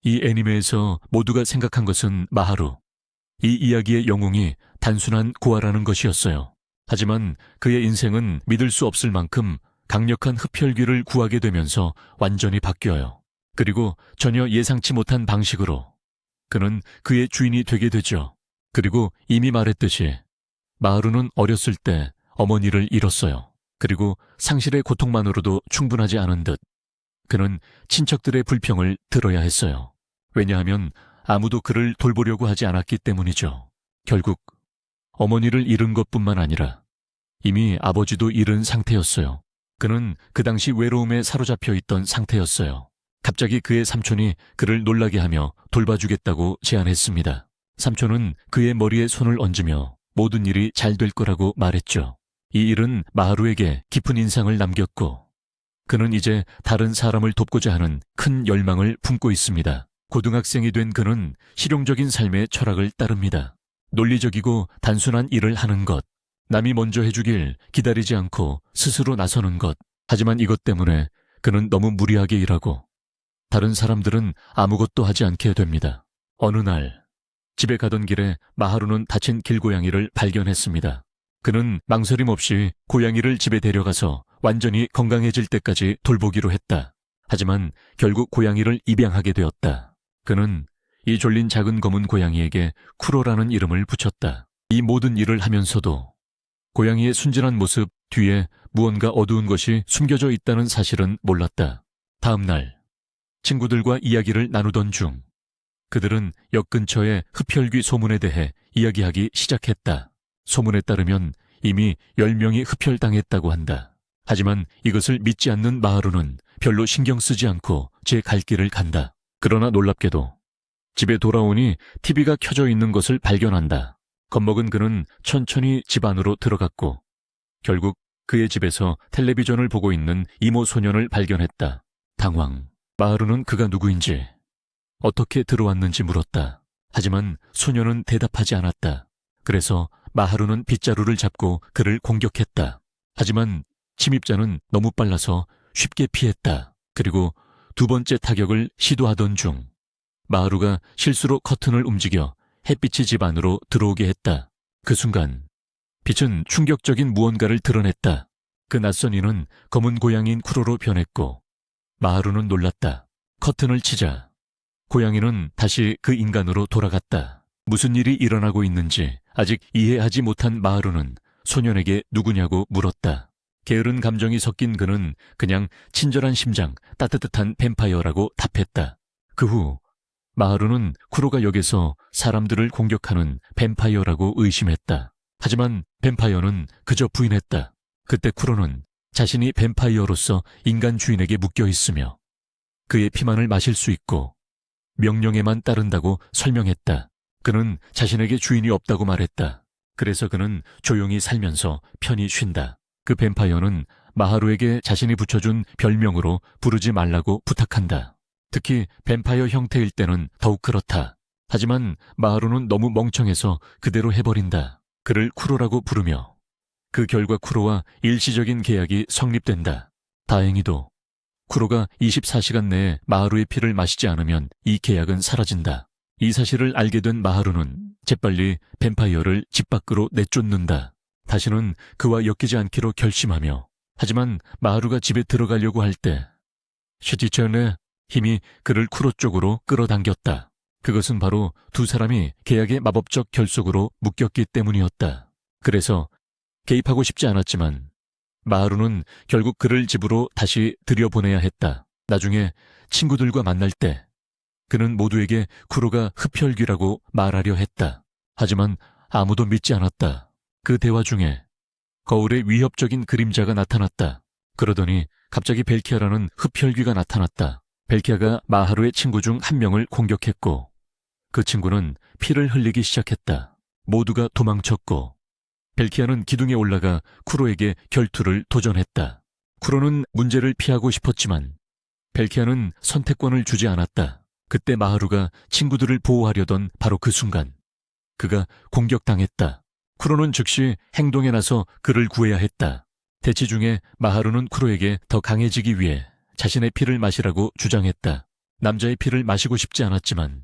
이 애니메에서 모두가 생각한 것은 마하루. 이 이야기의 영웅이 단순한 고아라는 것이었어요. 하지만 그의 인생은 믿을 수 없을 만큼 강력한 흡혈귀를 구하게 되면서 완전히 바뀌어요. 그리고 전혀 예상치 못한 방식으로 그는 그의 주인이 되게 되죠. 그리고 이미 말했듯이 마하루는 어렸을 때 어머니를 잃었어요. 그리고 상실의 고통만으로도 충분하지 않은 듯 그는 친척들의 불평을 들어야 했어요. 왜냐하면 아무도 그를 돌보려고 하지 않았기 때문이죠. 결국 어머니를 잃은 것뿐만 아니라 이미 아버지도 잃은 상태였어요. 그는 그 당시 외로움에 사로잡혀 있던 상태였어요. 갑자기 그의 삼촌이 그를 놀라게 하며 돌봐주겠다고 제안했습니다. 삼촌은 그의 머리에 손을 얹으며 모든 일이 잘 될 거라고 말했죠. 이 일은 마하루에게 깊은 인상을 남겼고 그는 이제 다른 사람을 돕고자 하는 큰 열망을 품고 있습니다. 고등학생이 된 그는 실용적인 삶의 철학을 따릅니다. 논리적이고 단순한 일을 하는 것, 남이 먼저 해주길 기다리지 않고 스스로 나서는 것. 하지만 이것 때문에 그는 너무 무리하게 일하고 다른 사람들은 아무것도 하지 않게 됩니다. 어느 날 집에 가던 길에 마하루는 다친 길고양이를 발견했습니다. 그는 망설임 없이 고양이를 집에 데려가서 완전히 건강해질 때까지 돌보기로 했다. 하지만 결국 고양이를 입양하게 되었다. 그는 이 졸린 작은 검은 고양이에게 쿠로라는 이름을 붙였다. 이 모든 일을 하면서도 고양이의 순진한 모습 뒤에 무언가 어두운 것이 숨겨져 있다는 사실은 몰랐다. 다음 날 친구들과 이야기를 나누던 중 그들은 역 근처의 흡혈귀 소문에 대해 이야기하기 시작했다. 소문에 따르면 이미 10명이 흡혈당했다고 한다. 하지만 이것을 믿지 않는 마하루는 별로 신경 쓰지 않고 제 갈 길을 간다. 그러나 놀랍게도 집에 돌아오니 TV가 켜져 있는 것을 발견한다. 겁먹은 그는 천천히 집 안으로 들어갔고 결국 그의 집에서 텔레비전을 보고 있는 이모 소년을 발견했다. 당황. 마하루는 그가 누구인지 어떻게 들어왔는지 물었다. 하지만 소년은 대답하지 않았다. 그래서 마하루는 빗자루를 잡고 그를 공격했다. 하지만 침입자는 너무 빨라서 쉽게 피했다. 그리고 두 번째 타격을 시도하던 중 마하루가 실수로 커튼을 움직여 햇빛이 집 안으로 들어오게 했다. 그 순간 빛은 충격적인 무언가를 드러냈다. 그 낯선 이는 검은 고양이인 쿠로로 변했고 마하루는 놀랐다. 커튼을 치자 고양이는 다시 그 인간으로 돌아갔다. 무슨 일이 일어나고 있는지 아직 이해하지 못한 마하루는 소년에게 누구냐고 물었다. 게으른 감정이 섞인 그는 그냥 친절한 심장, 따뜻한 뱀파이어라고 답했다. 그 후 마하루는 쿠로가 역에서 사람들을 공격하는 뱀파이어라고 의심했다. 하지만 뱀파이어는 그저 부인했다. 그때 쿠로는 자신이 뱀파이어로서 인간 주인에게 묶여 있으며 그의 피만을 마실 수 있고 명령에만 따른다고 설명했다. 그는 자신에게 주인이 없다고 말했다. 그래서 그는 조용히 살면서 편히 쉰다. 그 뱀파이어는 마하루에게 자신이 붙여준 별명으로 부르지 말라고 부탁한다. 특히 뱀파이어 형태일 때는 더욱 그렇다. 하지만 마하루는 너무 멍청해서 그대로 해버린다. 그를 쿠로라고 부르며 그 결과 쿠로와 일시적인 계약이 성립된다. 다행히도 쿠로가 24시간 내에 마하루의 피를 마시지 않으면 이 계약은 사라진다. 이 사실을 알게 된 마하루는 재빨리 뱀파이어를 집 밖으로 내쫓는다. 다시는 그와 엮이지 않기로 결심하며 하지만 마하루가 집에 들어가려고 할 때 슈티천의 힘이 그를 쿠로 쪽으로 끌어당겼다. 그것은 바로 두 사람이 계약의 마법적 결속으로 묶였기 때문이었다. 그래서 개입하고 싶지 않았지만 마하루는 결국 그를 집으로 다시 들여보내야 했다. 나중에 친구들과 만날 때 그는 모두에게 쿠로가 흡혈귀라고 말하려 했다. 하지만 아무도 믿지 않았다. 그 대화 중에 거울에 위협적인 그림자가 나타났다. 그러더니 갑자기 벨키아라는 흡혈귀가 나타났다. 벨키아가 마하루의 친구 중 한 명을 공격했고 그 친구는 피를 흘리기 시작했다. 모두가 도망쳤고 벨키아는 기둥에 올라가 쿠로에게 결투를 도전했다. 쿠로는 문제를 피하고 싶었지만 벨키아는 선택권을 주지 않았다. 그때 마하루가 친구들을 보호하려던 바로 그 순간 그가 공격당했다. 쿠로는 즉시 행동에 나서 그를 구해야 했다. 대치 중에 마하루는 쿠로에게 더 강해지기 위해 자신의 피를 마시라고 주장했다. 남자의 피를 마시고 싶지 않았지만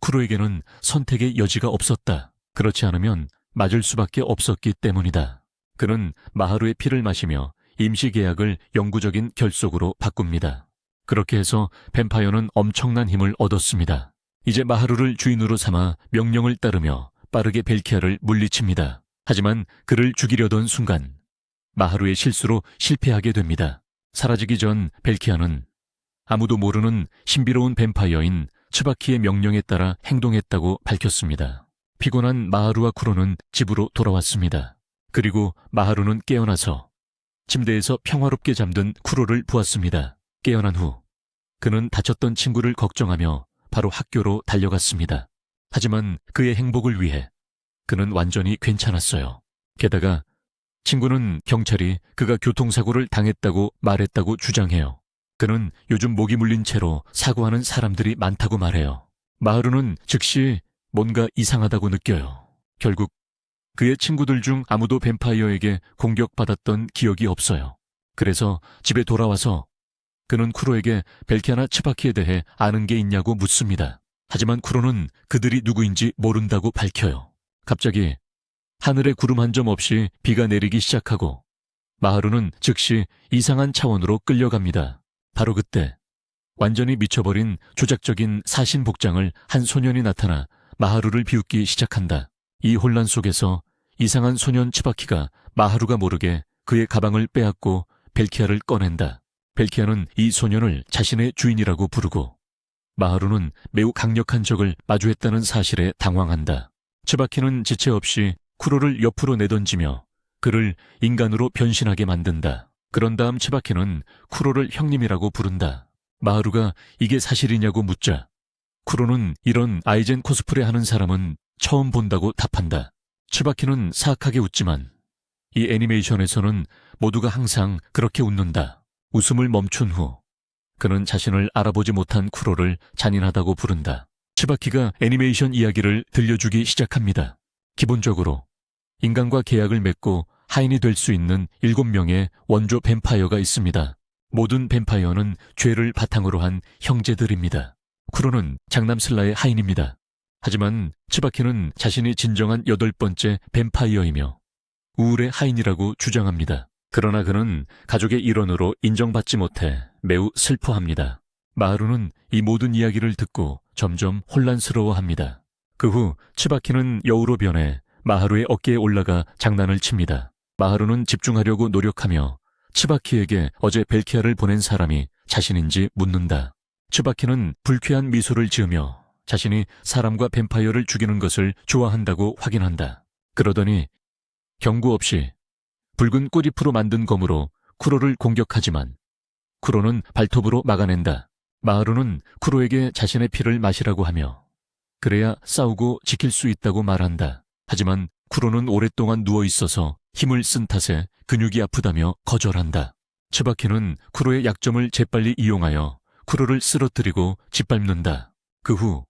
쿠로에게는 선택의 여지가 없었다. 그렇지 않으면 맞을 수밖에 없었기 때문이다. 그는 마하루의 피를 마시며 임시 계약을 영구적인 결속으로 바꿉니다. 그렇게 해서 뱀파이어는 엄청난 힘을 얻었습니다. 이제 마하루를 주인으로 삼아 명령을 따르며 빠르게 벨키아를 물리칩니다. 하지만 그를 죽이려던 순간 마하루의 실수로 실패하게 됩니다. 사라지기 전 벨키아는 아무도 모르는 신비로운 뱀파이어인 츠바키의 명령에 따라 행동했다고 밝혔습니다. 피곤한 마하루와 쿠로는 집으로 돌아왔습니다. 그리고 마하루는 깨어나서 침대에서 평화롭게 잠든 쿠로를 보았습니다. 깨어난 후 그는 다쳤던 친구를 걱정하며 바로 학교로 달려갔습니다. 하지만 그의 행복을 위해 그는 완전히 괜찮았어요. 게다가 친구는 경찰이 그가 교통사고를 당했다고 말했다고 주장해요. 그는 요즘 목이 물린 채로 사고하는 사람들이 많다고 말해요. 마하루는 즉시 뭔가 이상하다고 느껴요. 결국 그의 친구들 중 아무도 뱀파이어에게 공격받았던 기억이 없어요. 그래서 집에 돌아와서 그는 쿠로에게 벨키아나 츠바키에 대해 아는 게 있냐고 묻습니다. 하지만 쿠로는 그들이 누구인지 모른다고 밝혀요. 갑자기 하늘에 구름 한 점 없이 비가 내리기 시작하고 마하루는 즉시 이상한 차원으로 끌려갑니다. 바로 그때 완전히 미쳐버린 조작적인 사신 복장을 한 소년이 나타나 마하루를 비웃기 시작한다. 이 혼란 속에서 이상한 소년 츠바키가 마하루가 모르게 그의 가방을 빼앗고 벨키아를 꺼낸다. 벨키아는 이 소년을 자신의 주인이라고 부르고 마하루는 매우 강력한 적을 마주했다는 사실에 당황한다. 츠바키는 지체 없이 쿠로를 옆으로 내던지며 그를 인간으로 변신하게 만든다. 그런 다음 츠바키는 쿠로를 형님이라고 부른다. 마하루가 이게 사실이냐고 묻자 쿠로는 이런 아이젠 코스프레 하는 사람은 처음 본다고 답한다. 츠바키는 사악하게 웃지만 이 애니메이션에서는 모두가 항상 그렇게 웃는다. 웃음을 멈춘 후 그는 자신을 알아보지 못한 쿠로를 잔인하다고 부른다. 츠바키가 애니메이션 이야기를 들려주기 시작합니다. 기본적으로 인간과 계약을 맺고 하인이 될 수 있는 7명의 원조 뱀파이어가 있습니다. 모든 뱀파이어는 죄를 바탕으로 한 형제들입니다. 쿠로는 장남슬라의 하인입니다. 하지만 츠바키는 자신이 진정한 8번째 뱀파이어이며 우울의 하인이라고 주장합니다. 그러나 그는 가족의 일원으로 인정받지 못해 매우 슬퍼합니다. 마하루는 이 모든 이야기를 듣고 점점 혼란스러워합니다. 그 후 츠바키는 여우로 변해 마하루의 어깨에 올라가 장난을 칩니다. 마하루는 집중하려고 노력하며 츠바키에게 어제 벨키아를 보낸 사람이 자신인지 묻는다. 츠바키는 불쾌한 미소를 지으며 자신이 사람과 뱀파이어를 죽이는 것을 좋아한다고 확인한다. 그러더니 경고 없이 붉은 꽃잎으로 만든 검으로 쿠로를 공격하지만 쿠로는 발톱으로 막아낸다. 마하루는 쿠로에게 자신의 피를 마시라고 하며 그래야 싸우고 지킬 수 있다고 말한다. 하지만 쿠로는 오랫동안 누워있어서 힘을 쓴 탓에 근육이 아프다며 거절한다. 츠바키는 쿠로의 약점을 재빨리 이용하여 쿠로를 쓰러뜨리고 짓밟는다. 그 후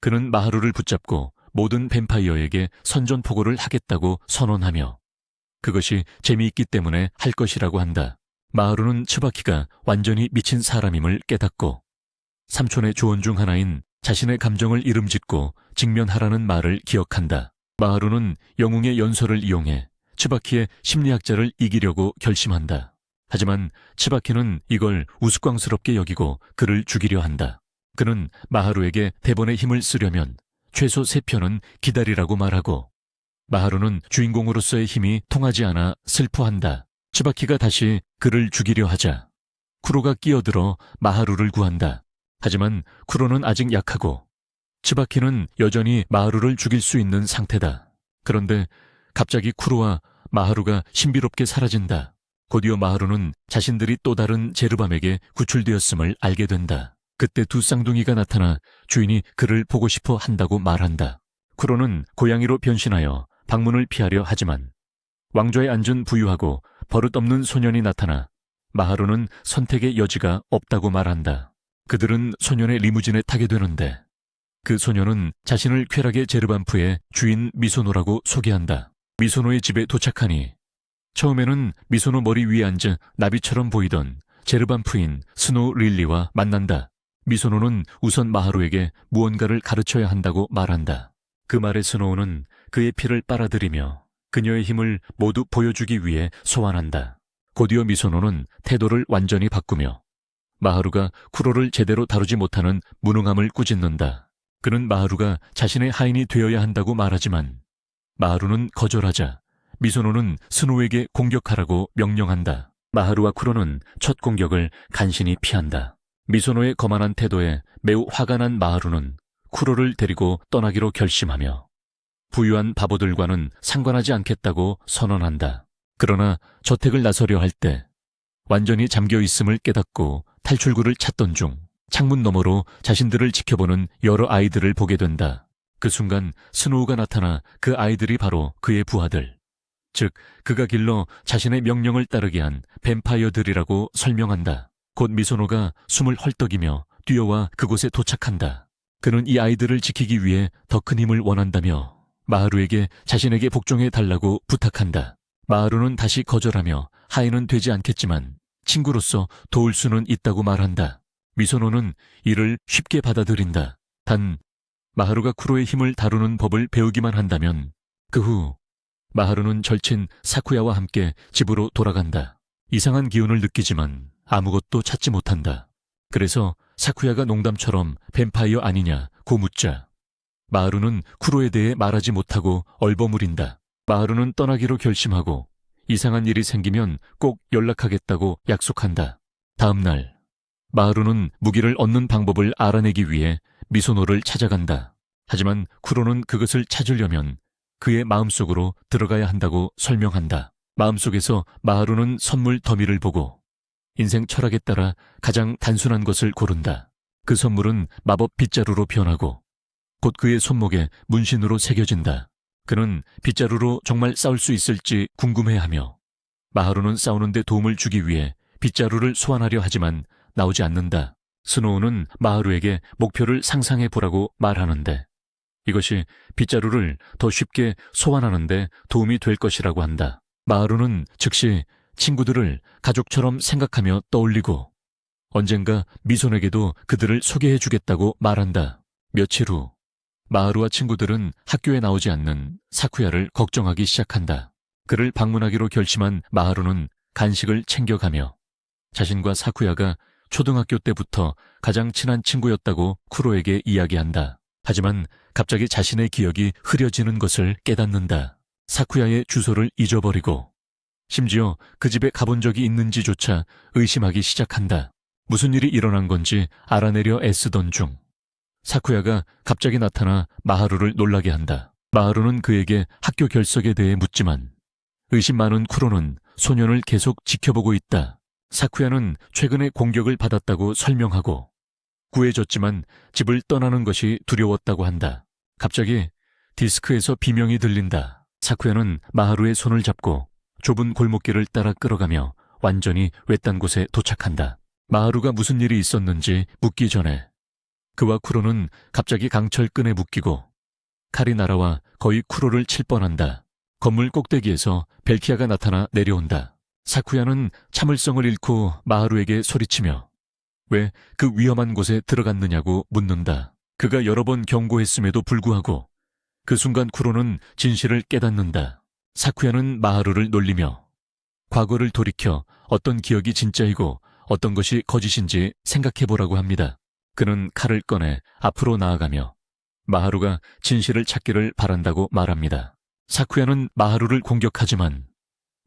그는 마하루를 붙잡고 모든 뱀파이어에게 선전포고를 하겠다고 선언하며 그것이 재미있기 때문에 할 것이라고 한다. 마하루는 츠바키가 완전히 미친 사람임을 깨닫고 삼촌의 조언 중 하나인 자신의 감정을 이름짓고 직면하라는 말을 기억한다. 마하루는 영웅의 연설을 이용해 츠바키의 심리학자를 이기려고 결심한다. 하지만 츠바키는 이걸 우스꽝스럽게 여기고 그를 죽이려 한다. 그는 마하루에게 대본의 힘을 쓰려면 최소 3편은 기다리라고 말하고 마하루는 주인공으로서의 힘이 통하지 않아 슬퍼한다. 츠바키가 다시 그를 죽이려 하자 쿠로가 끼어들어 마하루를 구한다. 하지만 쿠로는 아직 약하고 츠바키는 여전히 마하루를 죽일 수 있는 상태다. 그런데 갑자기 쿠로와 마하루가 신비롭게 사라진다. 곧이어 마하루는 자신들이 또 다른 제르밤에게 구출되었음을 알게 된다. 그때 두 쌍둥이가 나타나 주인이 그를 보고 싶어 한다고 말한다. 쿠로는 고양이로 변신하여 방문을 피하려 하지만 왕좌에 앉은 부유하고 버릇없는 소년이 나타나 마하루는 선택의 여지가 없다고 말한다. 그들은 소년의 리무진에 타게 되는데 그 소년은 자신을 쾌락의 제르반프의 주인 미소노라고 소개한다. 미소노의 집에 도착하니 처음에는 미소노 머리 위에 앉은 나비처럼 보이던 제르반프인 스노우 릴리와 만난다. 미소노는 우선 마하루에게 무언가를 가르쳐야 한다고 말한다. 그 말에 스노우는 그의 피를 빨아들이며 그녀의 힘을 모두 보여주기 위해 소환한다. 곧이어 미소노는 태도를 완전히 바꾸며 마하루가 쿠로를 제대로 다루지 못하는 무능함을 꾸짖는다. 그는 마하루가 자신의 하인이 되어야 한다고 말하지만 마하루는 거절하자 미소노는 스노우에게 공격하라고 명령한다. 마하루와 쿠로는 첫 공격을 간신히 피한다. 미소노의 거만한 태도에 매우 화가 난 마하루는 쿠로를 데리고 떠나기로 결심하며 부유한 바보들과는 상관하지 않겠다고 선언한다. 그러나 저택을 나서려 할 때 완전히 잠겨 있음을 깨닫고 탈출구를 찾던 중 창문 너머로 자신들을 지켜보는 여러 아이들을 보게 된다. 그 순간 스노우가 나타나 그 아이들이 바로 그의 부하들, 즉 그가 길러 자신의 명령을 따르게 한 뱀파이어들이라고 설명한다. 곧 미소노가 숨을 헐떡이며 뛰어와 그곳에 도착한다. 그는 이 아이들을 지키기 위해 더 큰 힘을 원한다며 마하루에게 자신에게 복종해 달라고 부탁한다. 마하루는 다시 거절하며 하인은 되지 않겠지만 친구로서 도울 수는 있다고 말한다. 미소노는 이를 쉽게 받아들인다. 단 마하루가 쿠로의 힘을 다루는 법을 배우기만 한다면 그 후 마하루는 절친 사쿠야와 함께 집으로 돌아간다. 이상한 기운을 느끼지만 아무것도 찾지 못한다. 그래서 사쿠야가 농담처럼 뱀파이어 아니냐고 묻자 마하루는 쿠로에 대해 말하지 못하고 얼버무린다. 마하루는 떠나기로 결심하고 이상한 일이 생기면 꼭 연락하겠다고 약속한다. 다음 날 마하루는 무기를 얻는 방법을 알아내기 위해 미소노를 찾아간다. 하지만 쿠로는 그것을 찾으려면 그의 마음속으로 들어가야 한다고 설명한다. 마음속에서 마하루는 선물 더미를 보고 인생 철학에 따라 가장 단순한 것을 고른다. 그 선물은 마법 빗자루로 변하고 곧 그의 손목에 문신으로 새겨진다. 그는 빗자루로 정말 싸울 수 있을지 궁금해하며 마하루는 싸우는데 도움을 주기 위해 빗자루를 소환하려 하지만 나오지 않는다. 스노우는 마하루에게 목표를 상상해 보라고 말하는데 이것이 빗자루를 더 쉽게 소환하는데 도움이 될 것이라고 한다. 마하루는 즉시 친구들을 가족처럼 생각하며 떠올리고 언젠가 미소노에게도 그들을 소개해 주겠다고 말한다. 며칠 후 마하루와 친구들은 학교에 나오지 않는 사쿠야를 걱정하기 시작한다. 그를 방문하기로 결심한 마하루는 간식을 챙겨가며 자신과 사쿠야가 초등학교 때부터 가장 친한 친구였다고 쿠로에게 이야기한다. 하지만 갑자기 자신의 기억이 흐려지는 것을 깨닫는다. 사쿠야의 주소를 잊어버리고 심지어 그 집에 가본 적이 있는지조차 의심하기 시작한다. 무슨 일이 일어난 건지 알아내려 애쓰던 중 사쿠야가 갑자기 나타나 마하루를 놀라게 한다. 마하루는 그에게 학교 결석에 대해 묻지만 의심 많은 쿠로는 소년을 계속 지켜보고 있다. 사쿠야는 최근에 공격을 받았다고 설명하고 구해졌지만 집을 떠나는 것이 두려웠다고 한다. 갑자기 디스크에서 비명이 들린다. 사쿠야는 마하루의 손을 잡고 좁은 골목길을 따라 끌어가며 완전히 외딴 곳에 도착한다. 마하루가 무슨 일이 있었는지 묻기 전에 그와 쿠로는 갑자기 강철끈에 묶이고 칼이 날아와 거의 쿠로를 칠 뻔한다. 건물 꼭대기에서 벨키아가 나타나 내려온다. 사쿠야는 참을성을 잃고 마하루에게 소리치며 왜 그 위험한 곳에 들어갔느냐고 묻는다. 그가 여러 번 경고했음에도 불구하고 그 순간 쿠로는 진실을 깨닫는다. 사쿠야는 마하루를 놀리며 과거를 돌이켜 어떤 기억이 진짜이고 어떤 것이 거짓인지 생각해보라고 합니다. 그는 칼을 꺼내 앞으로 나아가며 마하루가 진실을 찾기를 바란다고 말합니다. 사쿠야는 마하루를 공격하지만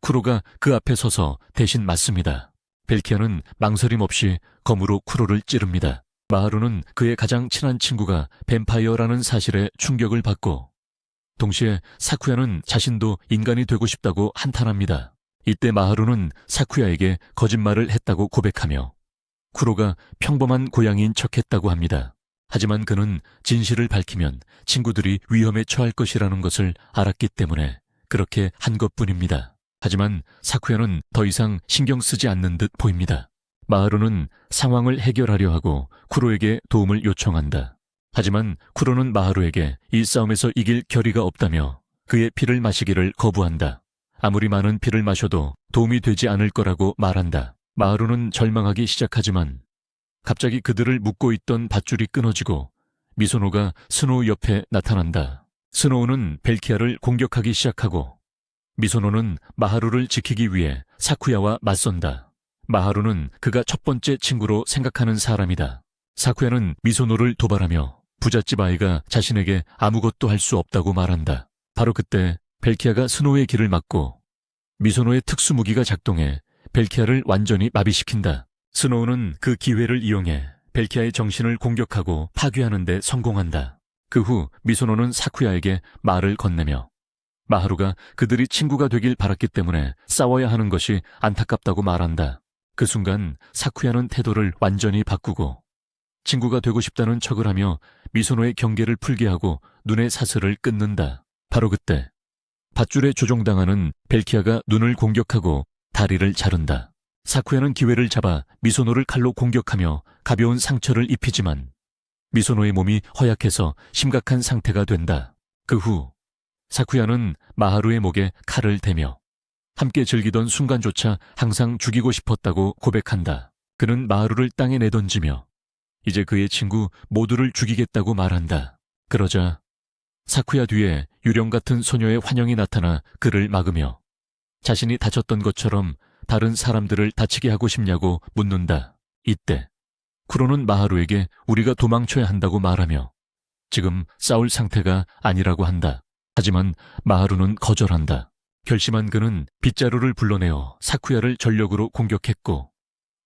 쿠로가 그 앞에 서서 대신 맞습니다. 벨키아는 망설임 없이 검으로 쿠로를 찌릅니다. 마하루는 그의 가장 친한 친구가 뱀파이어라는 사실에 충격을 받고 동시에 사쿠야는 자신도 인간이 되고 싶다고 한탄합니다. 이때 마하루는 사쿠야에게 거짓말을 했다고 고백하며 쿠로가 평범한 고양이인 척했다고 합니다. 하지만 그는 진실을 밝히면 친구들이 위험에 처할 것이라는 것을 알았기 때문에 그렇게 한 것뿐입니다. 하지만 사쿠야는 더 이상 신경 쓰지 않는 듯 보입니다. 마하루는 상황을 해결하려 하고 쿠로에게 도움을 요청한다. 하지만 쿠로는 마하루에게 이 싸움에서 이길 결의가 없다며 그의 피를 마시기를 거부한다. 아무리 많은 피를 마셔도 도움이 되지 않을 거라고 말한다. 마하루는 절망하기 시작하지만 갑자기 그들을 묶고 있던 밧줄이 끊어지고 미소노가 스노우 옆에 나타난다. 스노우는 벨키아를 공격하기 시작하고 미소노는 마하루를 지키기 위해 사쿠야와 맞선다. 마하루는 그가 첫 번째 친구로 생각하는 사람이다. 사쿠야는 미소노를 도발하며 부잣집 아이가 자신에게 아무것도 할 수 없다고 말한다. 바로 그때 벨키아가 스노우의 길을 막고 미소노의 특수무기가 작동해 벨키아를 완전히 마비시킨다. 스노우는 그 기회를 이용해 벨키아의 정신을 공격하고 파괴하는 데 성공한다. 그 후 미소노는 사쿠야에게 말을 건네며 마하루가 그들이 친구가 되길 바랐기 때문에 싸워야 하는 것이 안타깝다고 말한다. 그 순간 사쿠야는 태도를 완전히 바꾸고 친구가 되고 싶다는 척을 하며 미소노의 경계를 풀게 하고 눈의 사슬을 끊는다. 바로 그때 밧줄에 조종당하는 벨키아가 눈을 공격하고 다리를 자른다. 사쿠야는 기회를 잡아 미소노를 칼로 공격하며 가벼운 상처를 입히지만 미소노의 몸이 허약해서 심각한 상태가 된다. 그 후 사쿠야는 마하루의 목에 칼을 대며 함께 즐기던 순간조차 항상 죽이고 싶었다고 고백한다. 그는 마하루를 땅에 내던지며 이제 그의 친구 모두를 죽이겠다고 말한다. 그러자 사쿠야 뒤에 유령 같은 소녀의 환영이 나타나 그를 막으며 자신이 다쳤던 것처럼 다른 사람들을 다치게 하고 싶냐고 묻는다. 이때 쿠로는 마하루에게 우리가 도망쳐야 한다고 말하며 지금 싸울 상태가 아니라고 한다. 하지만 마하루는 거절한다. 결심한 그는 빗자루를 불러내어 사쿠야를 전력으로 공격했고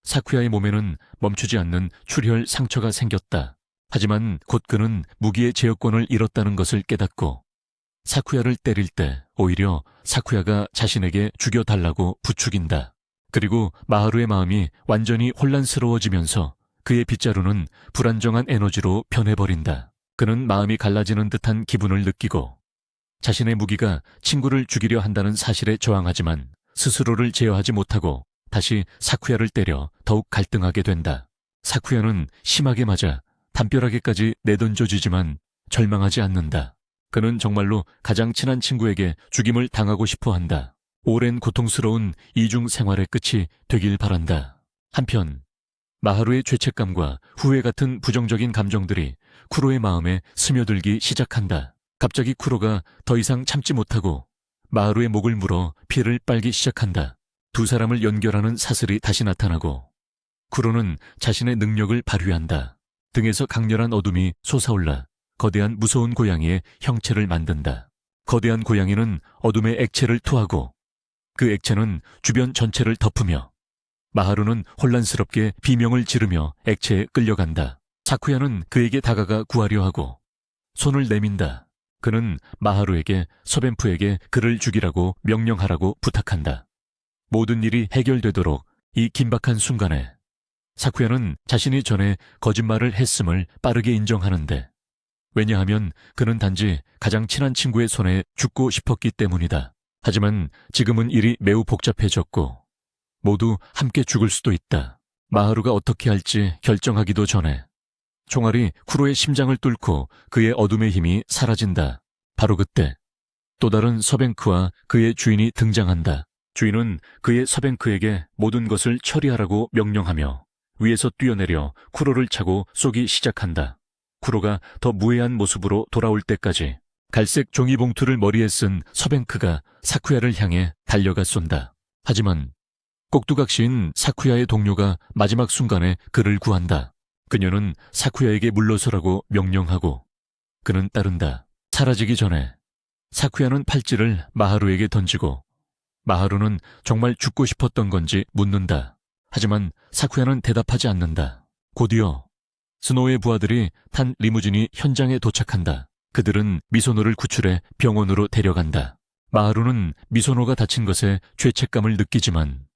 사쿠야의 몸에는 멈추지 않는 출혈 상처가 생겼다. 하지만 곧 그는 무기의 제어권을 잃었다는 것을 깨닫고 사쿠야를 때릴 때 오히려 사쿠야가 자신에게 죽여달라고 부추긴다. 그리고 마하루의 마음이 완전히 혼란스러워지면서 그의 빗자루는 불안정한 에너지로 변해버린다. 그는 마음이 갈라지는 듯한 기분을 느끼고 자신의 무기가 친구를 죽이려 한다는 사실에 저항하지만 스스로를 제어하지 못하고 다시 사쿠야를 때려 더욱 갈등하게 된다. 사쿠야는 심하게 맞아 담벼락에까지 내던져지지만 절망하지 않는다. 그는 정말로 가장 친한 친구에게 죽임을 당하고 싶어 한다. 오랜 고통스러운 이중 생활의 끝이 되길 바란다. 한편 마하루의 죄책감과 후회 같은 부정적인 감정들이 쿠로의 마음에 스며들기 시작한다. 갑자기 쿠로가 더 이상 참지 못하고 마하루의 목을 물어 피를 빨기 시작한다. 두 사람을 연결하는 사슬이 다시 나타나고 쿠로는 자신의 능력을 발휘한다. 등에서 강렬한 어둠이 솟아올라 거대한 무서운 고양이의 형체를 만든다. 거대한 고양이는 어둠의 액체를 토하고 그 액체는 주변 전체를 덮으며 마하루는 혼란스럽게 비명을 지르며 액체에 끌려간다. 사쿠야는 그에게 다가가 구하려 하고 손을 내민다. 그는 마하루에게 서벤프에게 그를 죽이라고 명령하라고 부탁한다. 모든 일이 해결되도록 이 긴박한 순간에 사쿠야는 자신이 전에 거짓말을 했음을 빠르게 인정하는데 왜냐하면 그는 단지 가장 친한 친구의 손에 죽고 싶었기 때문이다. 하지만 지금은 일이 매우 복잡해졌고 모두 함께 죽을 수도 있다. 마하루가 어떻게 할지 결정하기도 전에 총알이 쿠로의 심장을 뚫고 그의 어둠의 힘이 사라진다. 바로 그때 또 다른 서뱅크와 그의 주인이 등장한다. 주인은 그의 서뱅크에게 모든 것을 처리하라고 명령하며 위에서 뛰어내려 쿠로를 차고 쏘기 시작한다. 쿠로가 더 무해한 모습으로 돌아올 때까지 갈색 종이봉투를 머리에 쓴 서뱅크가 사쿠야를 향해 달려가 쏜다. 하지만 꼭두각시인 사쿠야의 동료가 마지막 순간에 그를 구한다. 그녀는 사쿠야에게 물러서라고 명령하고 그는 따른다. 사라지기 전에 사쿠야는 팔찌를 마하루에게 던지고 마하루는 정말 죽고 싶었던 건지 묻는다. 하지만 사쿠야는 대답하지 않는다. 곧이어 스노우의 부하들이 탄 리무진이 현장에 도착한다. 그들은 미소노를 구출해 병원으로 데려간다. 마하루는 미소노가 다친 것에 죄책감을 느끼지만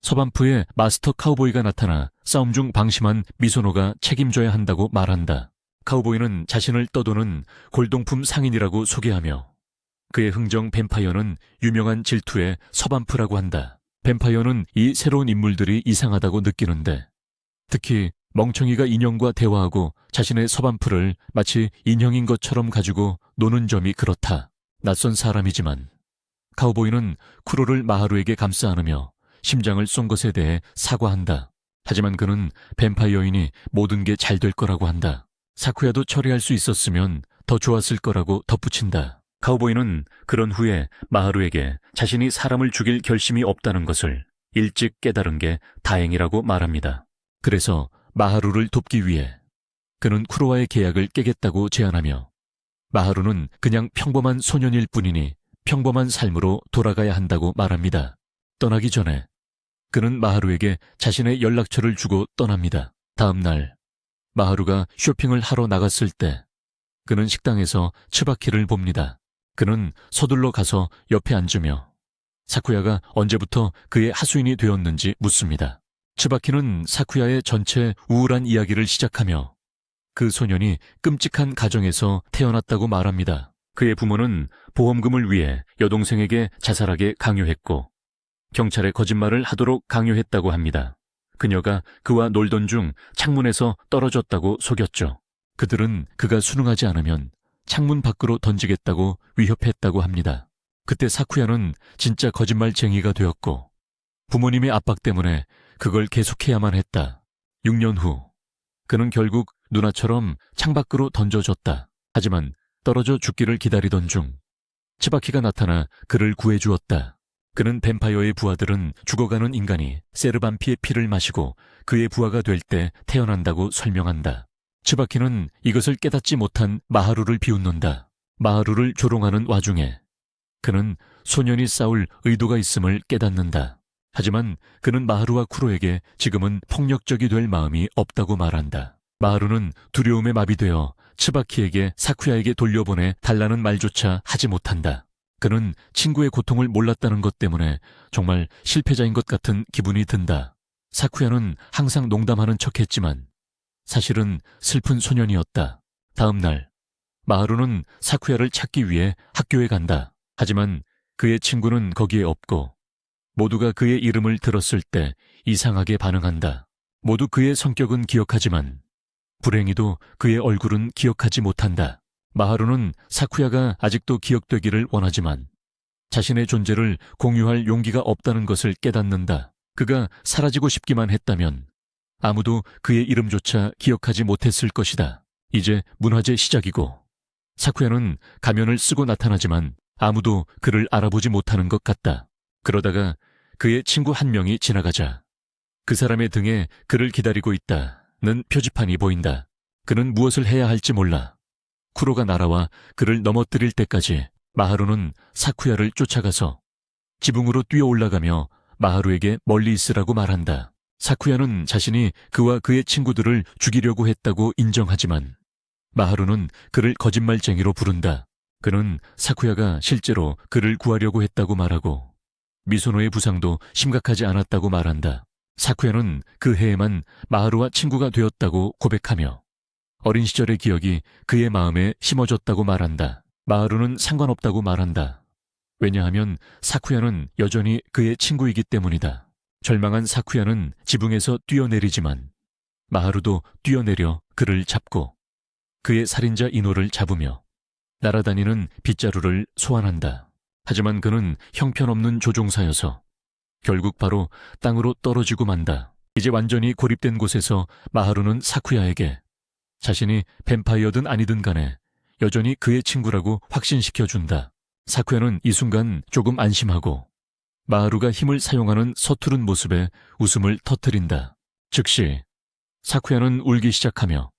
서반프의 마스터 카우보이가 나타나 싸움 중 방심한 미소노가 책임져야 한다고 말한다. 카우보이는 자신을 떠도는 골동품 상인이라고 소개하며 그의 흥정 뱀파이어는 유명한 질투의 서반프라고 한다. 뱀파이어는 이 새로운 인물들이 이상하다고 느끼는데 특히 멍청이가 인형과 대화하고 자신의 서반프를 마치 인형인 것처럼 가지고 노는 점이 그렇다. 낯선 사람이지만 카우보이는 쿠로를 마하루에게 감싸 안으며 심장을 쏜 것에 대해 사과한다. 하지만 그는 뱀파이어이니 모든 게 잘 될 거라고 한다. 사쿠야도 처리할 수 있었으면 더 좋았을 거라고 덧붙인다. 카우보이는 그런 후에 마하루에게 자신이 사람을 죽일 결심이 없다는 것을 일찍 깨달은 게 다행이라고 말합니다. 그래서 마하루를 돕기 위해 그는 쿠로와의 계약을 깨겠다고 제안하며 마하루는 그냥 평범한 소년일 뿐이니 평범한 삶으로 돌아가야 한다고 말합니다. 떠나기 전에 그는 마하루에게 자신의 연락처를 주고 떠납니다. 다음 날 마하루가 쇼핑을 하러 나갔을 때 그는 식당에서 츠바키를 봅니다. 그는 서둘러 가서 옆에 앉으며 사쿠야가 언제부터 그의 하수인이 되었는지 묻습니다. 츠바키는 사쿠야의 전체 우울한 이야기를 시작하며 그 소년이 끔찍한 가정에서 태어났다고 말합니다. 그의 부모는 보험금을 위해 여동생에게 자살하게 강요했고 경찰에 거짓말을 하도록 강요했다고 합니다. 그녀가 그와 놀던 중 창문에서 떨어졌다고 속였죠. 그들은 그가 수능하지 않으면 창문 밖으로 던지겠다고 위협했다고 합니다. 그때 사쿠야는 진짜 거짓말쟁이가 되었고 부모님의 압박 때문에 그걸 계속해야만 했다. 6년 후 그는 결국 누나처럼 창밖으로 던져졌다. 하지만 떨어져 죽기를 기다리던 중 츠바키가 나타나 그를 구해주었다. 그는 뱀파이어의 부하들은 죽어가는 인간이 세르반피의 피를 마시고 그의 부하가 될 때 태어난다고 설명한다. 츠바키는 이것을 깨닫지 못한 마하루를 비웃는다. 마하루를 조롱하는 와중에 그는 소년이 싸울 의도가 있음을 깨닫는다. 하지만 그는 마하루와 쿠로에게 지금은 폭력적이 될 마음이 없다고 말한다. 마하루는 두려움에 마비되어 츠바키에게 사쿠야에게 돌려보내 달라는 말조차 하지 못한다. 그는 친구의 고통을 몰랐다는 것 때문에 정말 실패자인 것 같은 기분이 든다. 사쿠야는 항상 농담하는 척했지만 사실은 슬픈 소년이었다. 다음 날 마하루는 사쿠야를 찾기 위해 학교에 간다. 하지만 그의 친구는 거기에 없고 모두가 그의 이름을 들었을 때 이상하게 반응한다. 모두 그의 성격은 기억하지만 불행히도 그의 얼굴은 기억하지 못한다. 마하루는 사쿠야가 아직도 기억되기를 원하지만 자신의 존재를 공유할 용기가 없다는 것을 깨닫는다. 그가 사라지고 싶기만 했다면 아무도 그의 이름조차 기억하지 못했을 것이다. 이제 문화제 시작이고 사쿠야는 가면을 쓰고 나타나지만 아무도 그를 알아보지 못하는 것 같다. 그러다가 그의 친구 한 명이 지나가자 그 사람의 등에 그를 기다리고 있다는 표지판이 보인다. 그는 무엇을 해야 할지 몰라. 쿠로가 날아와 그를 넘어뜨릴 때까지 마하루는 사쿠야를 쫓아가서 지붕으로 뛰어 올라가며 마하루에게 멀리 있으라고 말한다. 사쿠야는 자신이 그와 그의 친구들을 죽이려고 했다고 인정하지만 마하루는 그를 거짓말쟁이로 부른다. 그는 사쿠야가 실제로 그를 구하려고 했다고 말하고 미소노의 부상도 심각하지 않았다고 말한다. 사쿠야는 그 해에만 마하루와 친구가 되었다고 고백하며 어린 시절의 기억이 그의 마음에 심어졌다고 말한다. 마하루는 상관없다고 말한다. 왜냐하면 사쿠야는 여전히 그의 친구이기 때문이다. 절망한 사쿠야는 지붕에서 뛰어내리지만 마하루도 뛰어내려 그를 잡고 그의 살인자 이노를 잡으며 날아다니는 빗자루를 소환한다. 하지만 그는 형편없는 조종사여서 결국 바로 땅으로 떨어지고 만다. 이제 완전히 고립된 곳에서 마하루는 사쿠야에게 자신이 뱀파이어든 아니든 간에 여전히 그의 친구라고 확신시켜준다. 사쿠야는 이 순간 조금 안심하고 마하루가 힘을 사용하는 서투른 모습에 웃음을 터뜨린다. 즉시 사쿠야는 울기 시작하며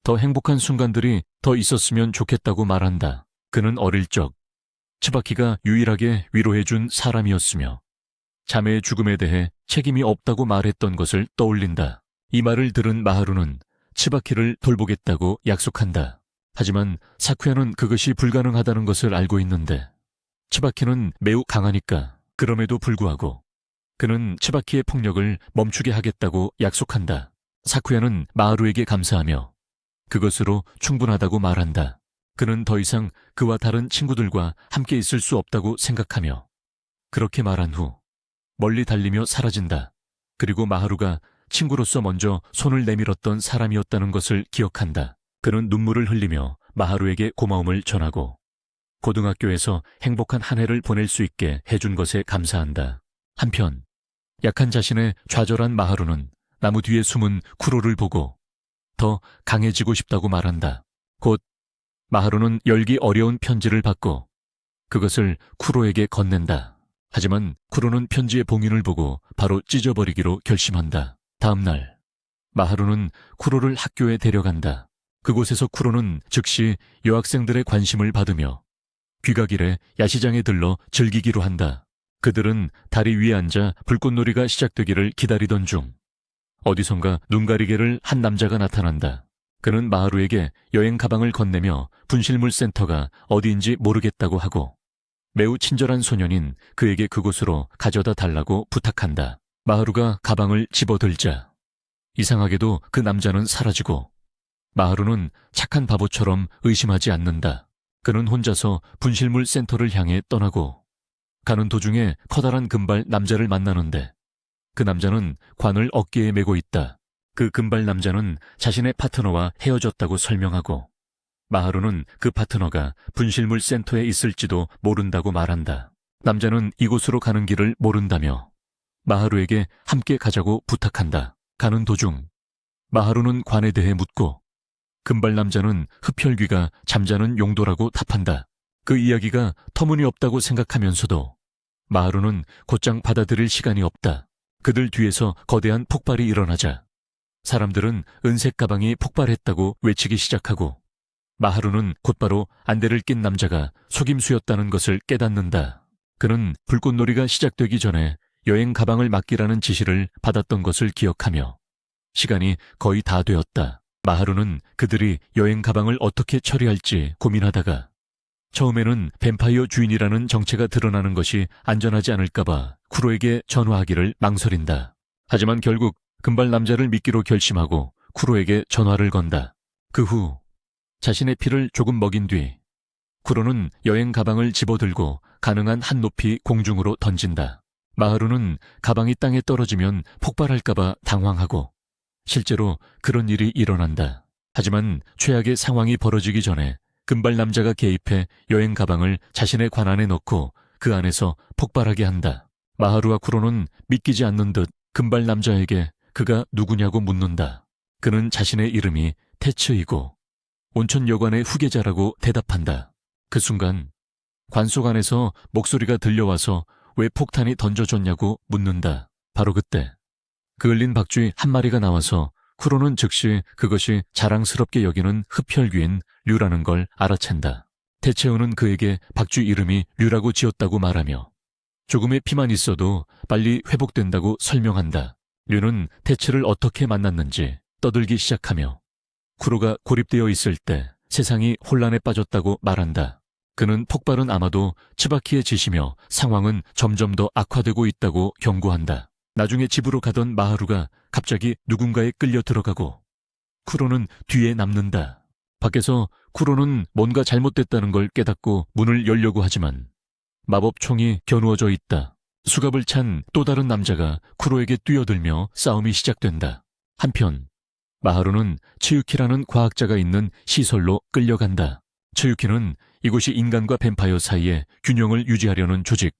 더 행복한 순간들이 더 있었으면 좋겠다고 말한다. 그는 어릴 적 츠바키가 유일하게 위로해준 사람이었으며 자매의 죽음에 대해 책임이 없다고 말했던 것을 떠올린다. 이 말을 들은 마하루는 츠바키를 돌보겠다고 약속한다. 하지만 사쿠야는 그것이 불가능하다는 것을 알고 있는데 츠바키는 매우 강하니까 그럼에도 불구하고 그는 츠바키의 폭력을 멈추게 하겠다고 약속한다. 사쿠야는 마하루에게 감사하며 그것으로 충분하다고 말한다. 그는 더 이상 그와 다른 친구들과 함께 있을 수 없다고 생각하며 그렇게 말한 후 멀리 달리며 사라진다. 그리고 마하루가 친구로서 먼저 손을 내밀었던 사람이었다는 것을 기억한다. 그는 눈물을 흘리며 마하루에게 고마움을 전하고 고등학교에서 행복한 한 해를 보낼 수 있게 해준 것에 감사한다. 한편 약한 자신의 좌절한 마하루는 나무 뒤에 숨은 쿠로를 보고 더 강해지고 싶다고 말한다. 곧 마하루는 열기 어려운 편지를 받고 그것을 쿠로에게 건넨다. 하지만 쿠로는 편지의 봉인을 보고 바로 찢어버리기로 결심한다. 다음 날 마하루는 쿠로를 학교에 데려간다. 그곳에서 쿠로는 즉시 여학생들의 관심을 받으며 귀가길에 야시장에 들러 즐기기로 한다. 그들은 다리 위에 앉아 불꽃놀이가 시작되기를 기다리던 중 어디선가 눈가리개를 한 남자가 나타난다. 그는 마하루에게 여행 가방을 건네며 분실물 센터가 어디인지 모르겠다고 하고 매우 친절한 소년인 그에게 그곳으로 가져다 달라고 부탁한다. 마하루가 가방을 집어들자 이상하게도 그 남자는 사라지고 마하루는 착한 바보처럼 의심하지 않는다. 그는 혼자서 분실물 센터를 향해 떠나고 가는 도중에 커다란 금발 남자를 만나는데 그 남자는 관을 어깨에 메고 있다. 그 금발 남자는 자신의 파트너와 헤어졌다고 설명하고 마하루는 그 파트너가 분실물 센터에 있을지도 모른다고 말한다. 남자는 이곳으로 가는 길을 모른다며 마하루에게 함께 가자고 부탁한다. 가는 도중 마하루는 관에 대해 묻고 금발 남자는 흡혈귀가 잠자는 용도라고 답한다. 그 이야기가 터무니없다고 생각하면서도 마하루는 곧장 받아들일 시간이 없다. 그들 뒤에서 거대한 폭발이 일어나자 사람들은 은색 가방이 폭발했다고 외치기 시작하고 마하루는 곧바로 안대를 낀 남자가 속임수였다는 것을 깨닫는다. 그는 불꽃놀이가 시작되기 전에 여행 가방을 맡기라는 지시를 받았던 것을 기억하며 시간이 거의 다 되었다. 마하루는 그들이 여행 가방을 어떻게 처리할지 고민하다가 처음에는 뱀파이어 주인이라는 정체가 드러나는 것이 안전하지 않을까봐 쿠로에게 전화하기를 망설인다. 하지만 결국 금발 남자를 믿기로 결심하고 쿠로에게 전화를 건다. 그 후 자신의 피를 조금 먹인 뒤 쿠로는 여행 가방을 집어들고 가능한 한 높이 공중으로 던진다. 마하루는 가방이 땅에 떨어지면 폭발할까봐 당황하고 실제로 그런 일이 일어난다. 하지만 최악의 상황이 벌어지기 전에 금발 남자가 개입해 여행 가방을 자신의 관 안에 넣고 그 안에서 폭발하게 한다. 마하루와 쿠로는 믿기지 않는 듯 금발 남자에게 그가 누구냐고 묻는다. 그는 자신의 이름이 테츠이고 온천 여관의 후계자라고 대답한다. 그 순간 관 속 안에서 목소리가 들려와서 왜 폭탄이 던져졌냐고 묻는다. 바로 그때 그을린 박쥐 한 마리가 나와서 쿠로는 즉시 그것이 자랑스럽게 여기는 흡혈귀인 류라는 걸 알아챈다. 테체우는 그에게 박쥐 이름이 류라고 지었다고 말하며 조금의 피만 있어도 빨리 회복된다고 설명한다. 류는 테츠를 어떻게 만났는지 떠들기 시작하며 쿠로가 고립되어 있을 때 세상이 혼란에 빠졌다고 말한다. 그는 폭발은 아마도 츠바키의 짓이며 상황은 점점 더 악화되고 있다고 경고한다. 나중에 집으로 가던 마하루가 갑자기 누군가에 끌려 들어가고 쿠로는 뒤에 남는다. 밖에서 쿠로는 뭔가 잘못됐다는 걸 깨닫고 문을 열려고 하지만 마법총이 겨누어져 있다. 수갑을 찬 또 다른 남자가 쿠로에게 뛰어들며 싸움이 시작된다. 한편 마하루는 츠유키라는 과학자가 있는 시설로 끌려간다. 츠유키는 이곳이 인간과 뱀파이어 사이의 균형을 유지하려는 조직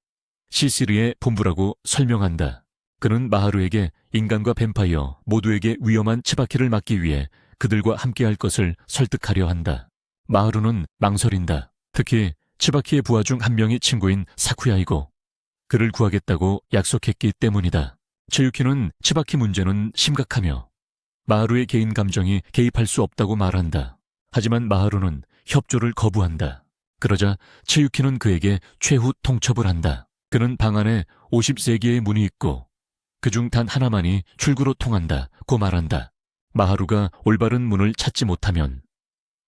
시시르의 본부라고 설명한다. 그는 마하루에게 인간과 뱀파이어 모두에게 위험한 츠바키를 막기 위해 그들과 함께할 것을 설득하려 한다. 마하루는 망설인다. 특히 츠바키의 부하 중 한 명이 친구인 사쿠야이고 그를 구하겠다고 약속했기 때문이다. 츠유키는 츠바키 문제는 심각하며 마하루의 개인 감정이 개입할 수 없다고 말한다. 하지만 마하루는 협조를 거부한다. 그러자 츠유키는 그에게 최후 통첩을 한다. 그는 방 안에 53개의 문이 있고 그중 단 하나만이 출구로 통한다고 말한다. 마하루가 올바른 문을 찾지 못하면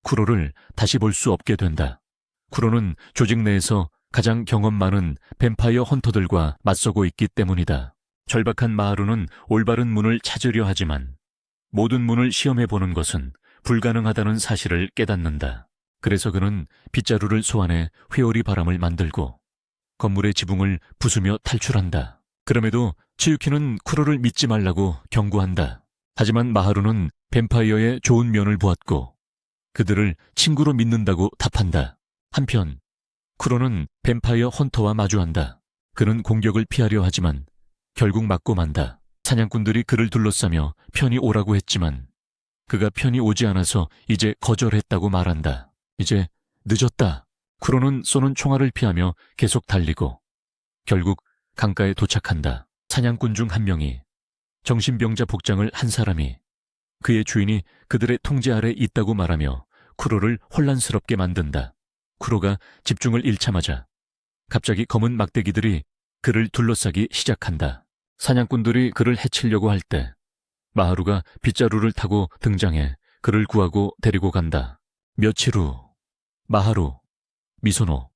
쿠로를 다시 볼 수 없게 된다. 쿠로는 조직 내에서 가장 경험 많은 뱀파이어 헌터들과 맞서고 있기 때문이다. 절박한 마하루는 올바른 문을 찾으려 하지만 모든 문을 시험해보는 것은 불가능하다는 사실을 깨닫는다. 그래서 그는 빗자루를 소환해 회오리 바람을 만들고 건물의 지붕을 부수며 탈출한다. 그럼에도 츠유키는 쿠로를 믿지 말라고 경고한다. 하지만 마하루는 뱀파이어의 좋은 면을 보았고 그들을 친구로 믿는다고 답한다. 한편 쿠로는 뱀파이어 헌터와 마주한다. 그는 공격을 피하려 하지만 결국 맞고 만다. 사냥꾼들이 그를 둘러싸며 편히 오라고 했지만 그가 편히 오지 않아서 이제 거절했다고 말한다. 이제 늦었다. 쿠로는 쏘는 총알을 피하며 계속 달리고 결국 강가에 도착한다. 사냥꾼 중 한 명이, 정신병자 복장을 한 사람이 그의 주인이 그들의 통제 아래 있다고 말하며 쿠로를 혼란스럽게 만든다. 쿠로가 집중을 잃자마자 갑자기 검은 막대기들이 그를 둘러싸기 시작한다. 사냥꾼들이 그를 해치려고 할 때 마하루가 빗자루를 타고 등장해 그를 구하고 데리고 간다. 며칠 후 마하루, 미소노,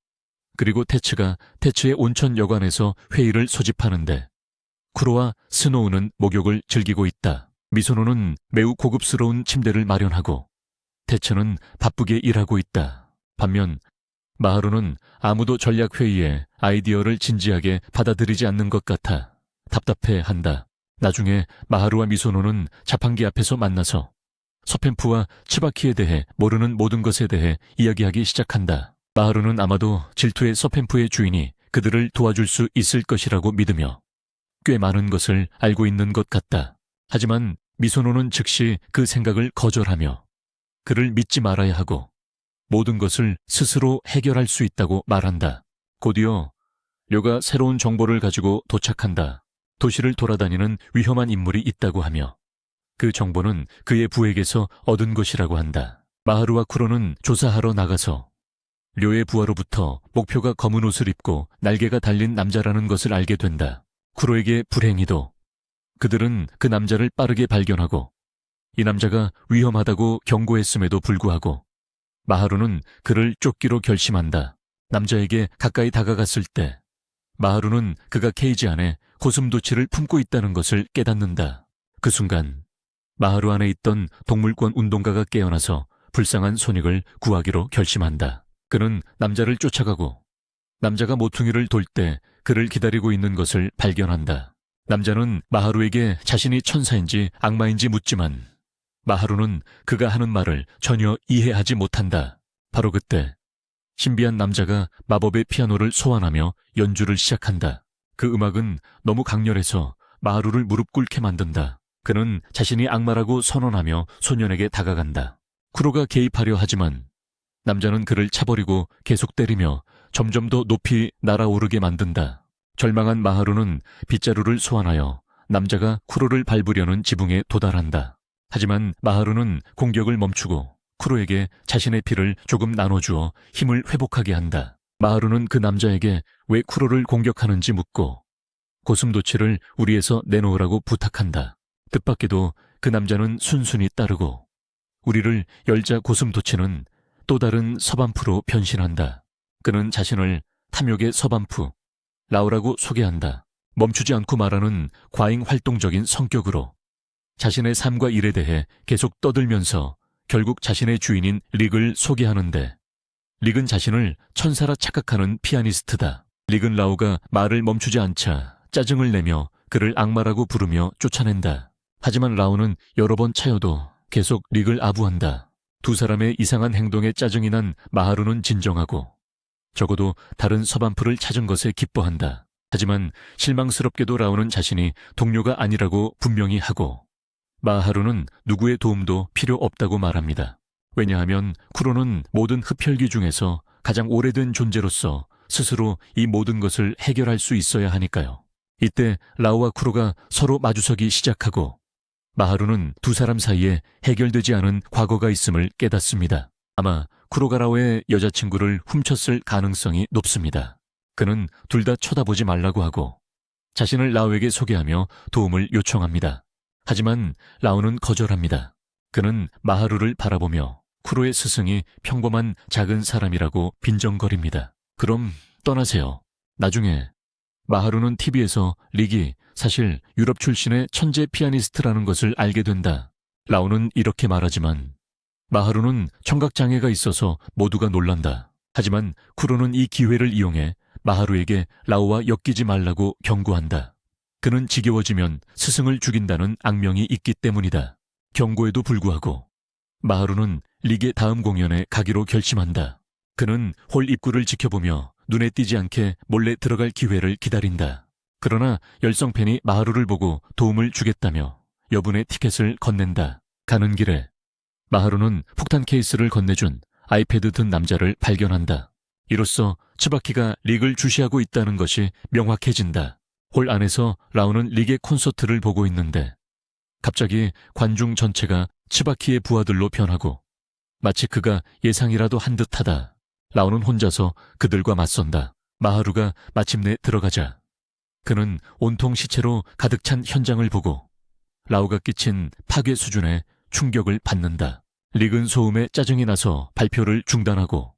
그리고 테츠가 테츠의 온천 여관에서 회의를 소집하는데 쿠로와 스노우는 목욕을 즐기고 있다. 미소노는 매우 고급스러운 침대를 마련하고 테츠는 바쁘게 일하고 있다. 반면 마하루는 아무도 전략회의에 아이디어를 진지하게 받아들이지 않는 것 같아 답답해한다. 나중에 마하루와 미소노는 자판기 앞에서 만나서 서펜프와 츠바키에 대해 모르는 모든 것에 대해 이야기하기 시작한다. 마하루는 아마도 질투의 서펜프의 주인이 그들을 도와줄 수 있을 것이라고 믿으며 꽤 많은 것을 알고 있는 것 같다. 하지만 미소노는 즉시 그 생각을 거절하며 그를 믿지 말아야 하고 모든 것을 스스로 해결할 수 있다고 말한다. 곧이어 료가 새로운 정보를 가지고 도착한다. 도시를 돌아다니는 위험한 인물이 있다고 하며 그 정보는 그의 부에게서 얻은 것이라고 한다. 마하루와 쿠로는 조사하러 나가서 료의 부하로부터 목표가 검은 옷을 입고 날개가 달린 남자라는 것을 알게 된다. 쿠로에게 불행히도 그들은 그 남자를 빠르게 발견하고 이 남자가 위험하다고 경고했음에도 불구하고 마하루는 그를 쫓기로 결심한다. 남자에게 가까이 다가갔을 때 마하루는 그가 케이지 안에 고슴도치를 품고 있다는 것을 깨닫는다. 그 순간 마하루 안에 있던 동물권 운동가가 깨어나서 불쌍한 손익을 구하기로 결심한다. 그는 남자를 쫓아가고 남자가 모퉁이를 돌 때 그를 기다리고 있는 것을 발견한다. 남자는 마하루에게 자신이 천사인지 악마인지 묻지만 마하루는 그가 하는 말을 전혀 이해하지 못한다. 바로 그때 신비한 남자가 마법의 피아노를 소환하며 연주를 시작한다. 그 음악은 너무 강렬해서 마하루를 무릎 꿇게 만든다. 그는 자신이 악마라고 선언하며 소년에게 다가간다. 쿠로가 개입하려 하지만 남자는 그를 차버리고 계속 때리며 점점 더 높이 날아오르게 만든다. 절망한 마하루는 빗자루를 소환하여 남자가 쿠로를 밟으려는 지붕에 도달한다. 하지만 마하루는 공격을 멈추고 쿠로에게 자신의 피를 조금 나눠주어 힘을 회복하게 한다. 마하루는 그 남자에게 왜 쿠로를 공격하는지 묻고 고슴도치를 우리에서 내놓으라고 부탁한다. 뜻밖에도 그 남자는 순순히 따르고 우리를 열자 고슴도치는 또 다른 서반프로 변신한다. 그는 자신을 탐욕의 서반프, 라우라고 소개한다. 멈추지 않고 말하는 과잉 활동적인 성격으로 자신의 삶과 일에 대해 계속 떠들면서 결국 자신의 주인인 릭을 소개하는데 릭은 자신을 천사라 착각하는 피아니스트다. 릭은 라우가 말을 멈추지 않자 짜증을 내며 그를 악마라고 부르며 쫓아낸다. 하지만 라우는 여러 번 차여도 계속 릭을 아부한다. 두 사람의 이상한 행동에 짜증이 난 마하루는 진정하고 적어도 다른 서반프를 찾은 것에 기뻐한다. 하지만 실망스럽게도 라우는 자신이 동료가 아니라고 분명히 하고 마하루는 누구의 도움도 필요 없다고 말합니다. 왜냐하면 쿠로는 모든 흡혈귀 중에서 가장 오래된 존재로서 스스로 이 모든 것을 해결할 수 있어야 하니까요. 이때 라우와 쿠로가 서로 마주서기 시작하고 마하루는 두 사람 사이에 해결되지 않은 과거가 있음을 깨닫습니다. 아마 쿠로가 라우의 여자친구를 훔쳤을 가능성이 높습니다. 그는 둘 다 쳐다보지 말라고 하고 자신을 라우에게 소개하며 도움을 요청합니다. 하지만 라우는 거절합니다. 그는 마하루를 바라보며 쿠로의 스승이 평범한 작은 사람이라고 빈정거립니다. 그럼 떠나세요. 나중에 마하루는 TV에서 릭이 사실 유럽 출신의 천재 피아니스트라는 것을 알게 된다. 라우는 이렇게 말하지만 마하루는 청각장애가 있어서 모두가 놀란다. 하지만 쿠로는 이 기회를 이용해 마하루에게 라우와 엮이지 말라고 경고한다. 그는 지겨워지면 스승을 죽인다는 악명이 있기 때문이다. 경고에도 불구하고 마하루는 릭의 다음 공연에 가기로 결심한다. 그는 홀 입구를 지켜보며 눈에 띄지 않게 몰래 들어갈 기회를 기다린다. 그러나 열성팬이 마하루를 보고 도움을 주겠다며 여분의 티켓을 건넨다. 가는 길에 마하루는 폭탄 케이스를 건네준 아이패드 든 남자를 발견한다. 이로써 츠바키가 릭을 주시하고 있다는 것이 명확해진다. 홀 안에서 라오는 릭의 콘서트를 보고 있는데 갑자기 관중 전체가 츠바키의 부하들로 변하고 마치 그가 예상이라도 한 듯하다. 라오는 혼자서 그들과 맞선다. 마하루가 마침내 들어가자 그는 온통 시체로 가득 찬 현장을 보고 라오가 끼친 파괴 수준의 충격을 받는다. 릭은 소음에 짜증이 나서 발표를 중단하고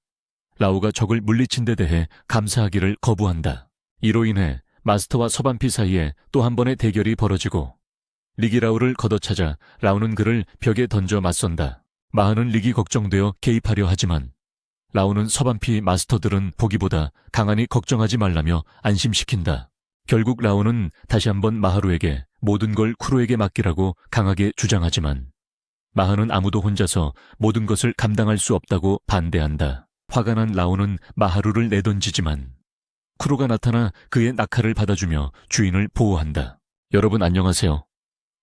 라오가 적을 물리친 데 대해 감사하기를 거부한다. 이로 인해 마스터와 서반피 사이에 또 한 번의 대결이 벌어지고 릭이 라오를 걷어차자 라오는 그를 벽에 던져 맞선다. 마하는 릭이 걱정되어 개입하려 하지만 라오는 서반피 마스터들은 보기보다 강하니 걱정하지 말라며 안심시킨다. 결국 라오는 다시 한번 마하루에게 모든 걸 쿠로에게 맡기라고 강하게 주장하지만 마하는 아무도 혼자서 모든 것을 감당할 수 없다고 반대한다. 화가 난 라오는 마하루를 내던지지만 쿠로가 나타나 그의 낙하를 받아주며 주인을 보호한다. 여러분 안녕하세요.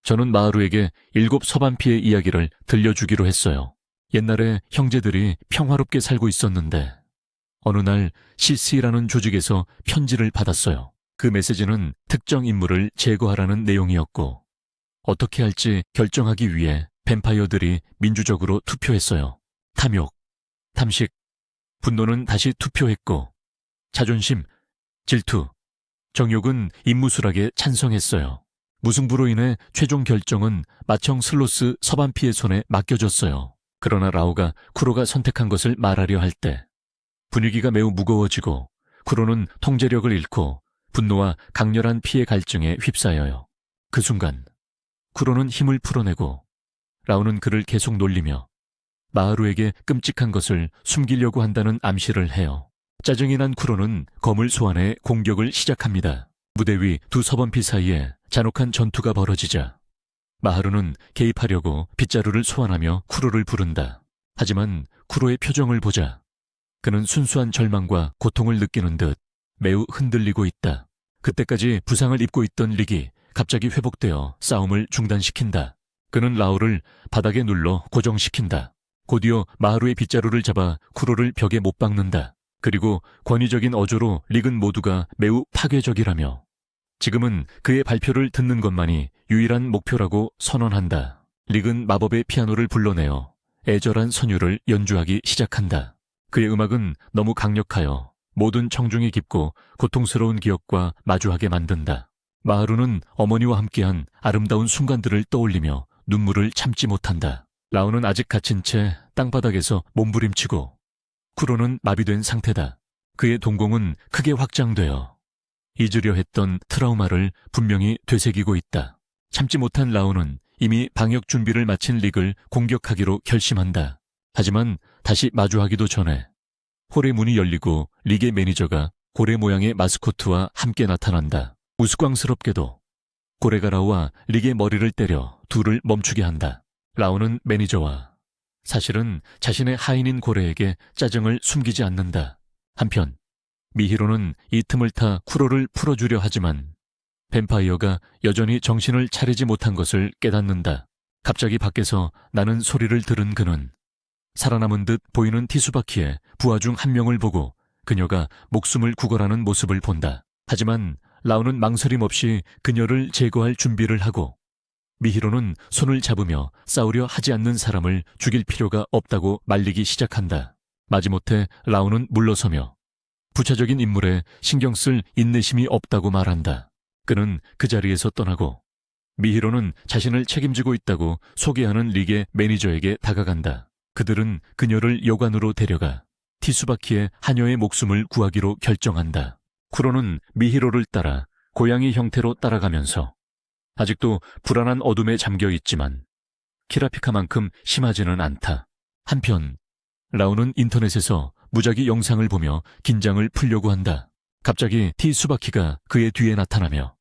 저는 마하루에게 7 서반피의 이야기를 들려주기로 했어요. 옛날에 형제들이 평화롭게 살고 있었는데 어느 날 CC라는 조직에서 편지를 받았어요. 그 메시지는 특정 인물을 제거하라는 내용이었고 어떻게 할지 결정하기 위해 뱀파이어들이 민주적으로 투표했어요. 탐욕, 탐식, 분노는 다시 투표했고 자존심, 질투, 정욕은 임무술하게 찬성했어요. 무승부로 인해 최종 결정은 마청 슬로스 서반피의 손에 맡겨졌어요. 그러나 라오가 쿠로가 선택한 것을 말하려 할 때 분위기가 매우 무거워지고 쿠로는 통제력을 잃고 분노와 강렬한 피해 갈증에 휩싸여요. 그 순간 쿠로는 힘을 풀어내고 라오는 그를 계속 놀리며 마하루에게 끔찍한 것을 숨기려고 한다는 암시를 해요. 짜증이 난 쿠로는 검을 소환해 공격을 시작합니다. 무대 위 두 서번피 사이에 잔혹한 전투가 벌어지자 마하루는 개입하려고 빗자루를 소환하며 쿠로를 부른다. 하지만 쿠로의 표정을 보자 그는 순수한 절망과 고통을 느끼는 듯 매우 흔들리고 있다. 그때까지 부상을 입고 있던 릭이 갑자기 회복되어 싸움을 중단시킨다. 그는 라오를 바닥에 눌러 고정시킨다. 곧이어 마하루의 빗자루를 잡아 쿠로를 벽에 못 박는다. 그리고 권위적인 어조로 릭은 모두가 매우 파괴적이라며 지금은 그의 발표를 듣는 것만이 유일한 목표라고 선언한다. 릭은 마법의 피아노를 불러내어 애절한 선율을 연주하기 시작한다. 그의 음악은 너무 강력하여 모든 청중이 깊고 고통스러운 기억과 마주하게 만든다. 마하루는 어머니와 함께한 아름다운 순간들을 떠올리며 눈물을 참지 못한다. 라오는 아직 갇힌 채 땅바닥에서 몸부림치고 쿠로는 마비된 상태다. 그의 동공은 크게 확장되어 잊으려 했던 트라우마를 분명히 되새기고 있다. 참지 못한 라오는 이미 방역 준비를 마친 릭을 공격하기로 결심한다. 하지만 다시 마주하기도 전에 홀의 문이 열리고 릭의 매니저가 고래 모양의 마스코트와 함께 나타난다. 우스꽝스럽게도 고래가 라오와 릭의 머리를 때려 둘을 멈추게 한다. 라오는 매니저와 사실은 자신의 하인인 고래에게 짜증을 숨기지 않는다. 한편 미히로는 이 틈을 타 쿠로를 풀어주려 하지만 뱀파이어가 여전히 정신을 차리지 못한 것을 깨닫는다. 갑자기 밖에서 나는 소리를 들은 그는 살아남은 듯 보이는 티수바키의 부하 중 한 명을 보고 그녀가 목숨을 구걸하는 모습을 본다. 하지만 라오는 망설임 없이 그녀를 제거할 준비를 하고 미히로는 손을 잡으며 싸우려 하지 않는 사람을 죽일 필요가 없다고 말리기 시작한다. 마지못해 라오는 물러서며 부차적인 인물에 신경 쓸 인내심이 없다고 말한다. 그는 그 자리에서 떠나고 미히로는 자신을 책임지고 있다고 소개하는 릭의 매니저에게 다가간다. 그들은 그녀를 여관으로 데려가 티수바키의 하녀의 목숨을 구하기로 결정한다. 쿠로는 미히로를 따라 고양이 형태로 따라가면서 아직도 불안한 어둠에 잠겨 있지만 키라피카만큼 심하지는 않다. 한편 라오는 인터넷에서 무작위 영상을 보며 긴장을 풀려고 한다. 갑자기 티수바키가 그의 뒤에 나타나며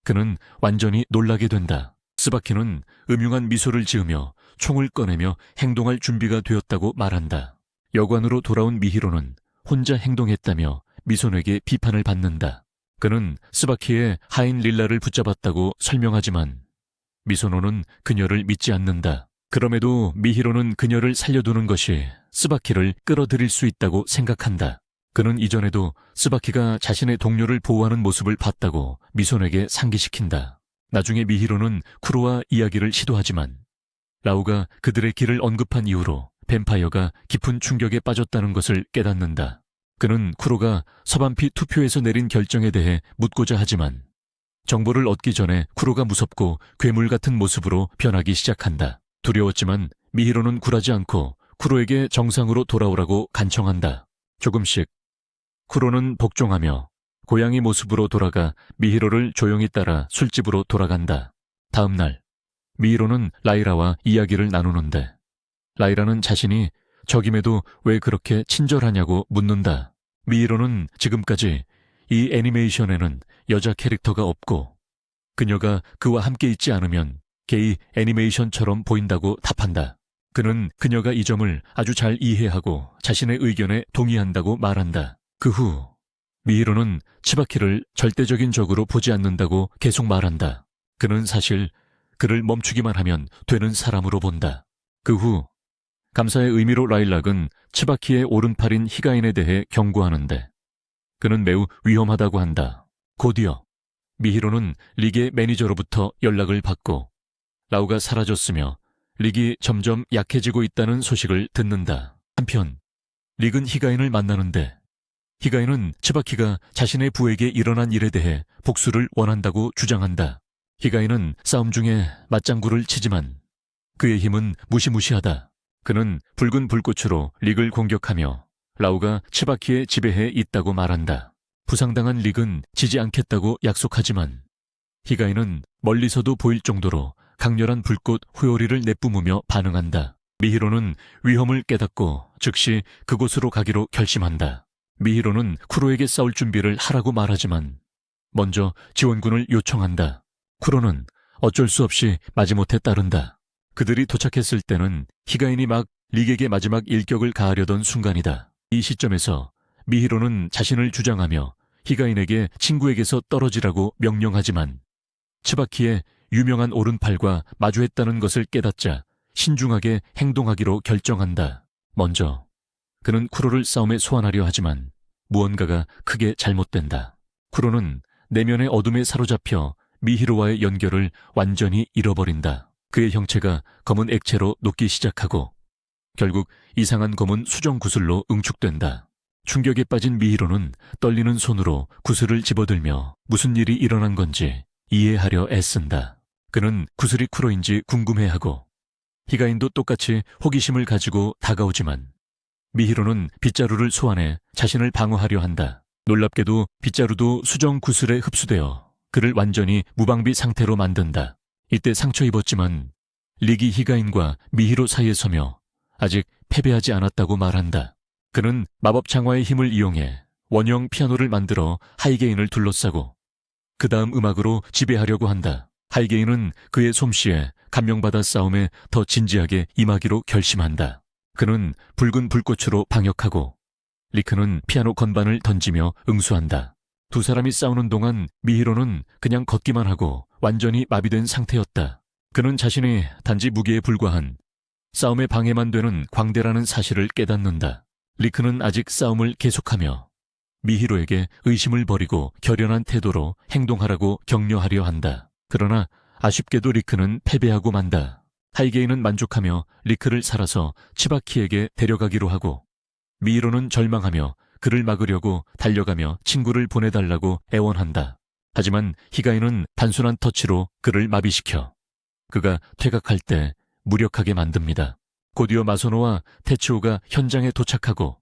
그는 완전히 놀라게 된다. 스바키는 음흉한 미소를 지으며 총을 꺼내며 행동할 준비가 되었다고 말한다. 여관으로 돌아온 미히로는 혼자 행동했다며 미소에게 비판을 받는다. 그는 스바키의 하인 릴라를 붙잡았다고 설명하지만 미소노는 그녀를 믿지 않는다. 그럼에도 미히로는 그녀를 살려두는 것이 스바키를 끌어들일 수 있다고 생각한다. 그는 이전에도 스바키가 자신의 동료를 보호하는 모습을 봤다고 미소노에게 상기시킨다. 나중에 미히로는 쿠로와 이야기를 시도하지만 라우가 그들의 길을 언급한 이후로 뱀파이어가 깊은 충격에 빠졌다는 것을 깨닫는다. 그는 쿠로가 서반피 투표에서 내린 결정에 대해 묻고자 하지만 정보를 얻기 전에 쿠로가 무섭고 괴물 같은 모습으로 변하기 시작한다. 두려웠지만 미히로는 굴하지 않고 쿠로에게 정상으로 돌아오라고 간청한다. 조금씩 쿠로는 복종하며 고양이 모습으로 돌아가 미히로를 조용히 따라 술집으로 돌아간다. 다음 날 미히로는 라이라와 이야기를 나누는데 라이라는 자신이 적임에도 왜 그렇게 친절하냐고 묻는다. 미히로는 지금까지 이 애니메이션에는 여자 캐릭터가 없고 그녀가 그와 함께 있지 않으면 게이 애니메이션처럼 보인다고 답한다. 그는 그녀가 이 점을 아주 잘 이해하고 자신의 의견에 동의한다고 말한다. 그 후 미히로는 치바키를 절대적인 적으로 보지 않는다고 계속 말한다. 그는 사실 그를 멈추기만 하면 되는 사람으로 본다. 그 후 감사의 의미로 라일락은 치바키의 오른팔인 히가인에 대해 경고하는데 그는 매우 위험하다고 한다. 곧이어 미히로는 릭의 매니저로부터 연락을 받고 라우가 사라졌으며 릭이 점점 약해지고 있다는 소식을 듣는다. 한편 릭은 히가인을 만나는데 히가인은 치바키가 자신의 부에게 일어난 일에 대해 복수를 원한다고 주장한다. 히가인은 싸움 중에 맞장구를 치지만 그의 힘은 무시무시하다. 그는 붉은 불꽃으로 릭을 공격하며 라우가 치바키에 지배해 있다고 말한다. 부상당한 릭은 지지 않겠다고 약속하지만 히가인은 멀리서도 보일 정도로 강렬한 불꽃 후요리를 내뿜으며 반응한다. 미히로는 위험을 깨닫고 즉시 그곳으로 가기로 결심한다. 미히로는 쿠로에게 싸울 준비를 하라고 말하지만 먼저 지원군을 요청한다. 쿠로는 어쩔 수 없이 마지못해 따른다. 그들이 도착했을 때는 히가인이 막 릭에게 마지막 일격을 가하려던 순간이다. 이 시점에서 미히로는 자신을 주장하며 히가인에게 친구에게서 떨어지라고 명령하지만 치바키의 유명한 오른팔과 마주했다는 것을 깨닫자 신중하게 행동하기로 결정한다. 먼저 그는 쿠로를 싸움에 소환하려 하지만 무언가가 크게 잘못된다. 쿠로는 내면의 어둠에 사로잡혀 미히로와의 연결을 완전히 잃어버린다. 그의 형체가 검은 액체로 녹기 시작하고 결국 이상한 검은 수정 구슬로 응축된다. 충격에 빠진 미히로는 떨리는 손으로 구슬을 집어들며 무슨 일이 일어난 건지 이해하려 애쓴다. 그는 구슬이 쿠로인지 궁금해하고 히가인도 똑같이 호기심을 가지고 다가오지만 미히로는 빗자루를 소환해 자신을 방어하려 한다. 놀랍게도 빗자루도 수정 구슬에 흡수되어 그를 완전히 무방비 상태로 만든다. 이때 상처 입었지만 릭이 히가인과 미히로 사이에 서며 아직 패배하지 않았다고 말한다. 그는 마법 장화의 힘을 이용해 원형 피아노를 만들어 하이게인을 둘러싸고 그 다음 음악으로 지배하려고 한다. 하이게인은 그의 솜씨에 감명받아 싸움에 더 진지하게 임하기로 결심한다. 그는 붉은 불꽃으로 방역하고 리크는 피아노 건반을 던지며 응수한다. 두 사람이 싸우는 동안 미히로는 그냥 걷기만 하고 완전히 마비된 상태였다. 그는 자신이 단지 무기에 불과한 싸움에 방해만 되는 광대라는 사실을 깨닫는다. 리크는 아직 싸움을 계속하며 미히로에게 의심을 버리고 결연한 태도로 행동하라고 격려하려 한다. 그러나 아쉽게도 리크는 패배하고 만다. 하이게인은 만족하며 리크를 살아서 치바키에게 데려가기로 하고 미히로는 절망하며 그를 막으려고 달려가며 친구를 보내달라고 애원한다. 하지만 히가인은 단순한 터치로 그를 마비시켜 그가 퇴각할 때 무력하게 만듭니다. 곧이어 마소노와 테츠오가 현장에 도착하고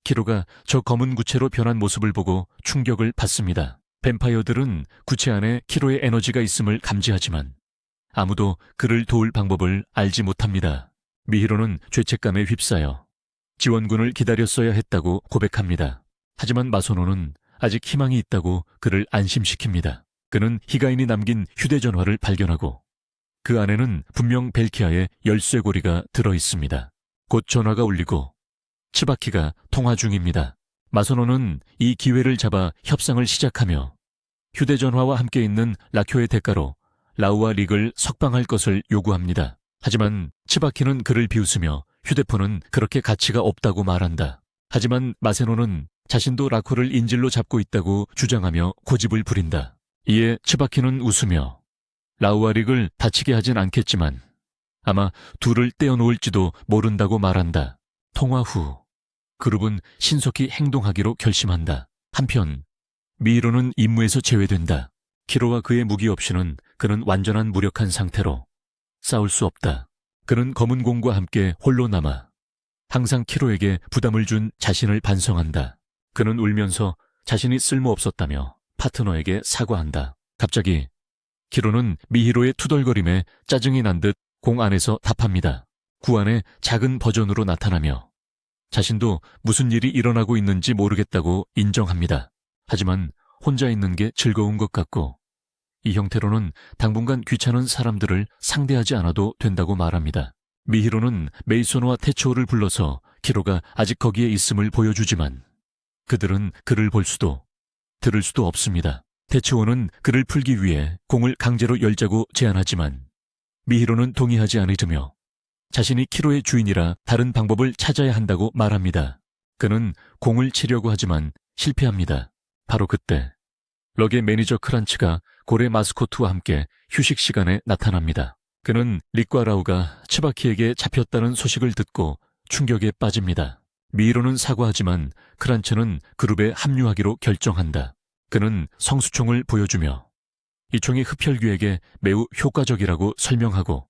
키로가 저 검은 구체로 변한 모습을 보고 충격을 받습니다. 뱀파이어들은 구체 안에 키로의 에너지가 있음을 감지하지만 아무도 그를 도울 방법을 알지 못합니다. 미히로는 죄책감에 휩싸여 지원군을 기다렸어야 했다고 고백합니다. 하지만 마소노는 아직 희망이 있다고 그를 안심시킵니다. 그는 히가인이 남긴 휴대전화를 발견하고 그 안에는 분명 벨키아의 열쇠고리가 들어있습니다. 곧 전화가 울리고 치바키가 통화 중입니다. 마소노는 이 기회를 잡아 협상을 시작하며 휴대전화와 함께 있는 라쿄의 대가로 라우와 릭을 석방할 것을 요구합니다. 하지만 츠바키는 그를 비웃으며 휴대폰은 그렇게 가치가 없다고 말한다. 하지만 마세노는 자신도 라코를 인질로 잡고 있다고 주장하며 고집을 부린다. 이에 츠바키는 웃으며 라우와 릭을 다치게 하진 않겠지만 아마 둘을 떼어놓을지도 모른다고 말한다. 통화 후 그룹은 신속히 행동하기로 결심한다. 한편 미히로는 임무에서 제외된다. 키로와 그의 무기 없이는 그는 완전한 무력한 상태로 싸울 수 없다. 그는 검은 공과 함께 홀로 남아 항상 키로에게 부담을 준 자신을 반성한다. 그는 울면서 자신이 쓸모없었다며 파트너에게 사과한다. 갑자기 키로는 미히로의 투덜거림에 짜증이 난 듯 공 안에서 답합니다. 구안의 작은 버전으로 나타나며 자신도 무슨 일이 일어나고 있는지 모르겠다고 인정합니다. 하지만 혼자 있는 게 즐거운 것 같고 이 형태로는 당분간 귀찮은 사람들을 상대하지 않아도 된다고 말합니다. 미히로는 메이소노와 테츠오를 불러서 키로가 아직 거기에 있음을 보여주지만 그들은 그를 볼 수도 들을 수도 없습니다. 테츠오는 그를 풀기 위해 공을 강제로 열자고 제안하지만 미히로는 동의하지 않으며 자신이 키로의 주인이라 다른 방법을 찾아야 한다고 말합니다. 그는 공을 치려고 하지만 실패합니다. 바로 그때 럭의 매니저 크란츠가 고래 마스코트와 함께 휴식 시간에 나타납니다. 그는 릭과 라우가 츠바키에게 잡혔다는 소식을 듣고 충격에 빠집니다. 미히로는 사과하지만 크란츠는 그룹에 합류하기로 결정한다. 그는 성수총을 보여주며 이 총이 흡혈귀에게 매우 효과적이라고 설명하고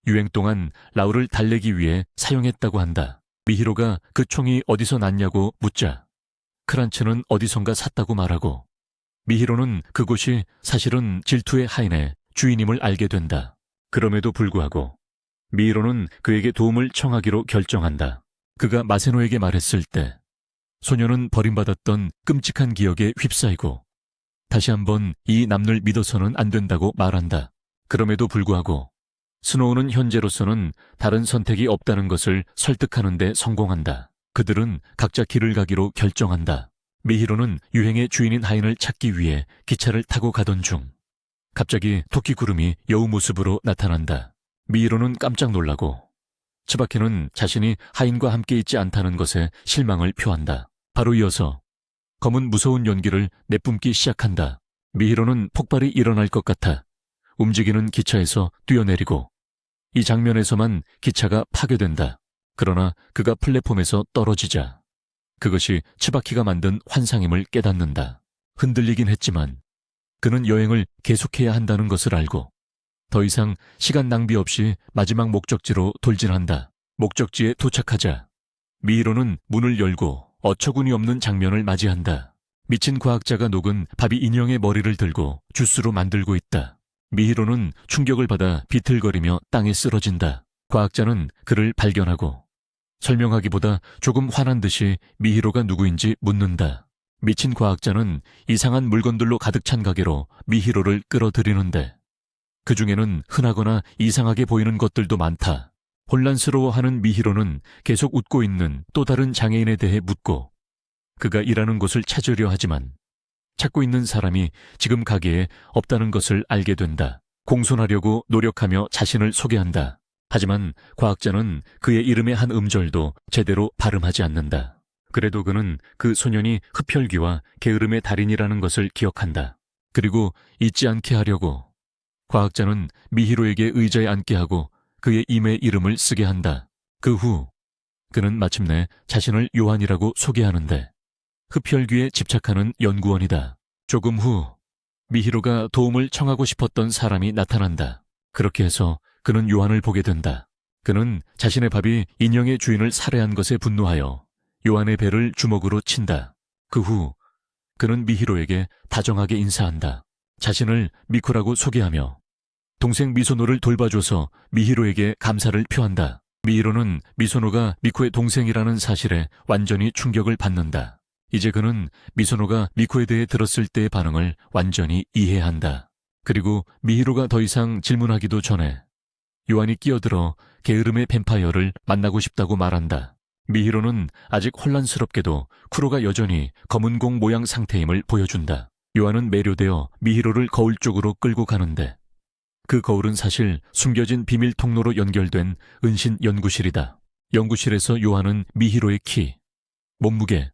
유행 동안 라우를 달래기 위해 사용했다고 한다. 미히로가 그 총이 어디서 났냐고 묻자 크란츠는 어디선가 샀다고 말하고 미히로는 그곳이 사실은 질투의 하인의 주인임을 알게 된다. 그럼에도 불구하고 미히로는 그에게 도움을 청하기로 결정한다. 그가 마세노에게 말했을 때 소녀는 버림받았던 끔찍한 기억에 휩싸이고 다시 한번 이 남를 믿어서는 안 된다고 말한다. 그럼에도 불구하고 스노우는 현재로서는 다른 선택이 없다는 것을 설득하는 데 성공한다. 그들은 각자 길을 가기로 결정한다. 미히로는 유행의 주인인 하인을 찾기 위해 기차를 타고 가던 중 갑자기 토끼 구름이 여우 모습으로 나타난다. 미히로는 깜짝 놀라고 츠바키는 자신이 하인과 함께 있지 않다는 것에 실망을 표한다. 바로 이어서 검은 무서운 연기를 내뿜기 시작한다. 미히로는 폭발이 일어날 것 같아 움직이는 기차에서 뛰어내리고 이 장면에서만 기차가 파괴된다. 그러나 그가 플랫폼에서 떨어지자 그것이 츠바키가 만든 환상임을 깨닫는다. 흔들리긴 했지만 그는 여행을 계속해야 한다는 것을 알고 더 이상 시간 낭비 없이 마지막 목적지로 돌진한다. 목적지에 도착하자 미히로는 문을 열고 어처구니 없는 장면을 맞이한다. 미친 과학자가 녹은 바비 인형의 머리를 들고 주스로 만들고 있다. 미히로는 충격을 받아 비틀거리며 땅에 쓰러진다. 과학자는 그를 발견하고 설명하기보다 조금 화난 듯이 미히로가 누구인지 묻는다. 미친 과학자는 이상한 물건들로 가득 찬 가게로 미히로를 끌어들이는데 그 중에는 흔하거나 이상하게 보이는 것들도 많다. 혼란스러워하는 미히로는 계속 웃고 있는 또 다른 장애인에 대해 묻고 그가 일하는 곳을 찾으려 하지만 찾고 있는 사람이 지금 가게에 없다는 것을 알게 된다. 공손하려고 노력하며 자신을 소개한다. 하지만 과학자는 그의 이름의 한 음절도 제대로 발음하지 않는다. 그래도 그는 그 소년이 흡혈귀와 게으름의 달인이라는 것을 기억한다. 그리고 잊지 않게 하려고 과학자는 미히로에게 의자에 앉게 하고 그의 임의 이름을 쓰게 한다. 그 후 그는 마침내 자신을 요한이라고 소개하는데 흡혈귀에 집착하는 연구원이다. 조금 후 미히로가 도움을 청하고 싶었던 사람이 나타난다. 그렇게 해서 그는 요한을 보게 된다. 그는 자신의 밥이 인형의 주인을 살해한 것에 분노하여 요한의 배를 주먹으로 친다. 그 후 그는 미히로에게 다정하게 인사한다. 자신을 미코라고 소개하며 동생 미소노를 돌봐줘서 미히로에게 감사를 표한다. 미히로는 미소노가 미코의 동생이라는 사실에 완전히 충격을 받는다. 이제 그는 미소노가 미코에 대해 들었을 때의 반응을 완전히 이해한다. 그리고 미히로가 더 이상 질문하기도 전에 요한이 끼어들어 게으름의 뱀파이어를 만나고 싶다고 말한다. 미히로는 아직 혼란스럽게도 쿠로가 여전히 검은 공 모양 상태임을 보여준다. 요한은 매료되어 미히로를 거울 쪽으로 끌고 가는데 그 거울은 사실 숨겨진 비밀 통로로 연결된 은신 연구실이다. 연구실에서 요한은 미히로의 키, 몸무게,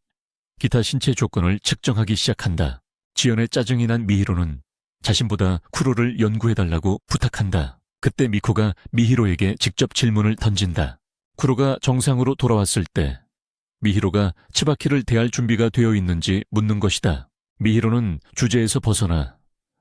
기타 신체 조건을 측정하기 시작한다. 지연의 짜증이 난 미히로는 자신보다 쿠로를 연구해달라고 부탁한다. 그때 미코가 미히로에게 직접 질문을 던진다. 쿠로가 정상으로 돌아왔을 때 미히로가 츠바키를 대할 준비가 되어 있는지 묻는 것이다. 미히로는 주제에서 벗어나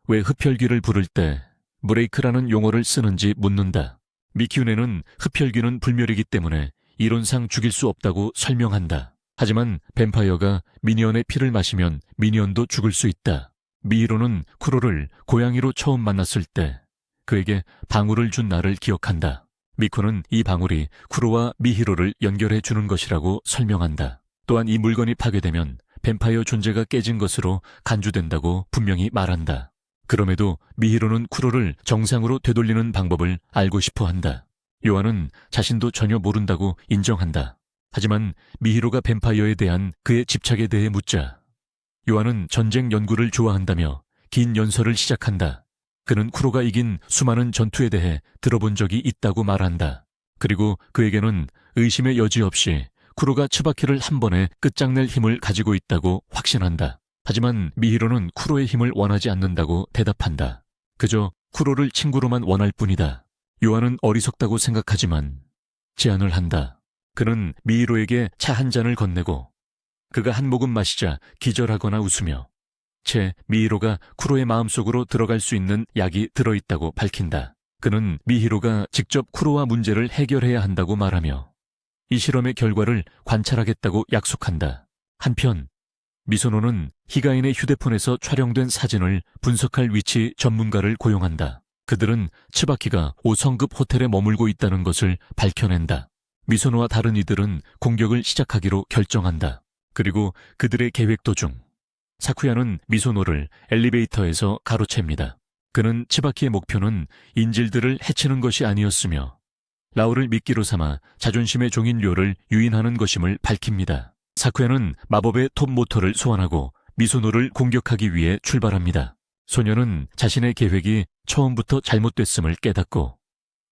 왜 흡혈귀를 부를 때 브레이크라는 용어를 쓰는지 묻는다. 미키우네는 흡혈귀는 불멸이기 때문에 이론상 죽일 수 없다고 설명한다. 하지만 뱀파이어가 미니언의 피를 마시면 미니언도 죽을 수 있다. 미히로는 쿠로를 고양이로 처음 만났을 때 그에게 방울을 준 날을 기억한다. 미코는 이 방울이 쿠로와 미히로를 연결해 주는 것이라고 설명한다. 또한 이 물건이 파괴되면 뱀파이어 존재가 깨진 것으로 간주된다고 분명히 말한다. 그럼에도 미히로는 쿠로를 정상으로 되돌리는 방법을 알고 싶어 한다. 요한은 자신도 전혀 모른다고 인정한다. 하지만 미히로가 뱀파이어에 대한 그의 집착에 대해 묻자 요한은 전쟁 연구를 좋아한다며 긴 연설을 시작한다. 그는 쿠로가 이긴 수많은 전투에 대해 들어본 적이 있다고 말한다. 그리고 그에게는 의심의 여지 없이 쿠로가 츠바키를 한 번에 끝장낼 힘을 가지고 있다고 확신한다. 하지만 미히로는 쿠로의 힘을 원하지 않는다고 대답한다. 그저 쿠로를 친구로만 원할 뿐이다. 요한은 어리석다고 생각하지만 제안을 한다. 그는 미히로에게 차 한 잔을 건네고 그가 한 모금 마시자 기절하거나 웃으며 채 미히로가 쿠로의 마음속으로 들어갈 수 있는 약이 들어있다고 밝힌다. 그는 미히로가 직접 쿠로와 문제를 해결해야 한다고 말하며 이 실험의 결과를 관찰하겠다고 약속한다. 한편 미소노는 히가인의 휴대폰에서 촬영된 사진을 분석할 위치 전문가를 고용한다. 그들은 츠바키가 5성급 호텔에 머물고 있다는 것을 밝혀낸다. 미소노와 다른 이들은 공격을 시작하기로 결정한다. 그리고 그들의 계획 도중 사쿠야는 미소노를 엘리베이터에서 가로챕니다. 그는 츠바키의 목표는 인질들을 해치는 것이 아니었으며 라오를 미끼로 삼아 자존심의 종인 료를 유인하는 것임을 밝힙니다. 사쿠야는 마법의 톱 모터를 소환하고 미소노를 공격하기 위해 출발합니다. 소녀는 자신의 계획이 처음부터 잘못됐음을 깨닫고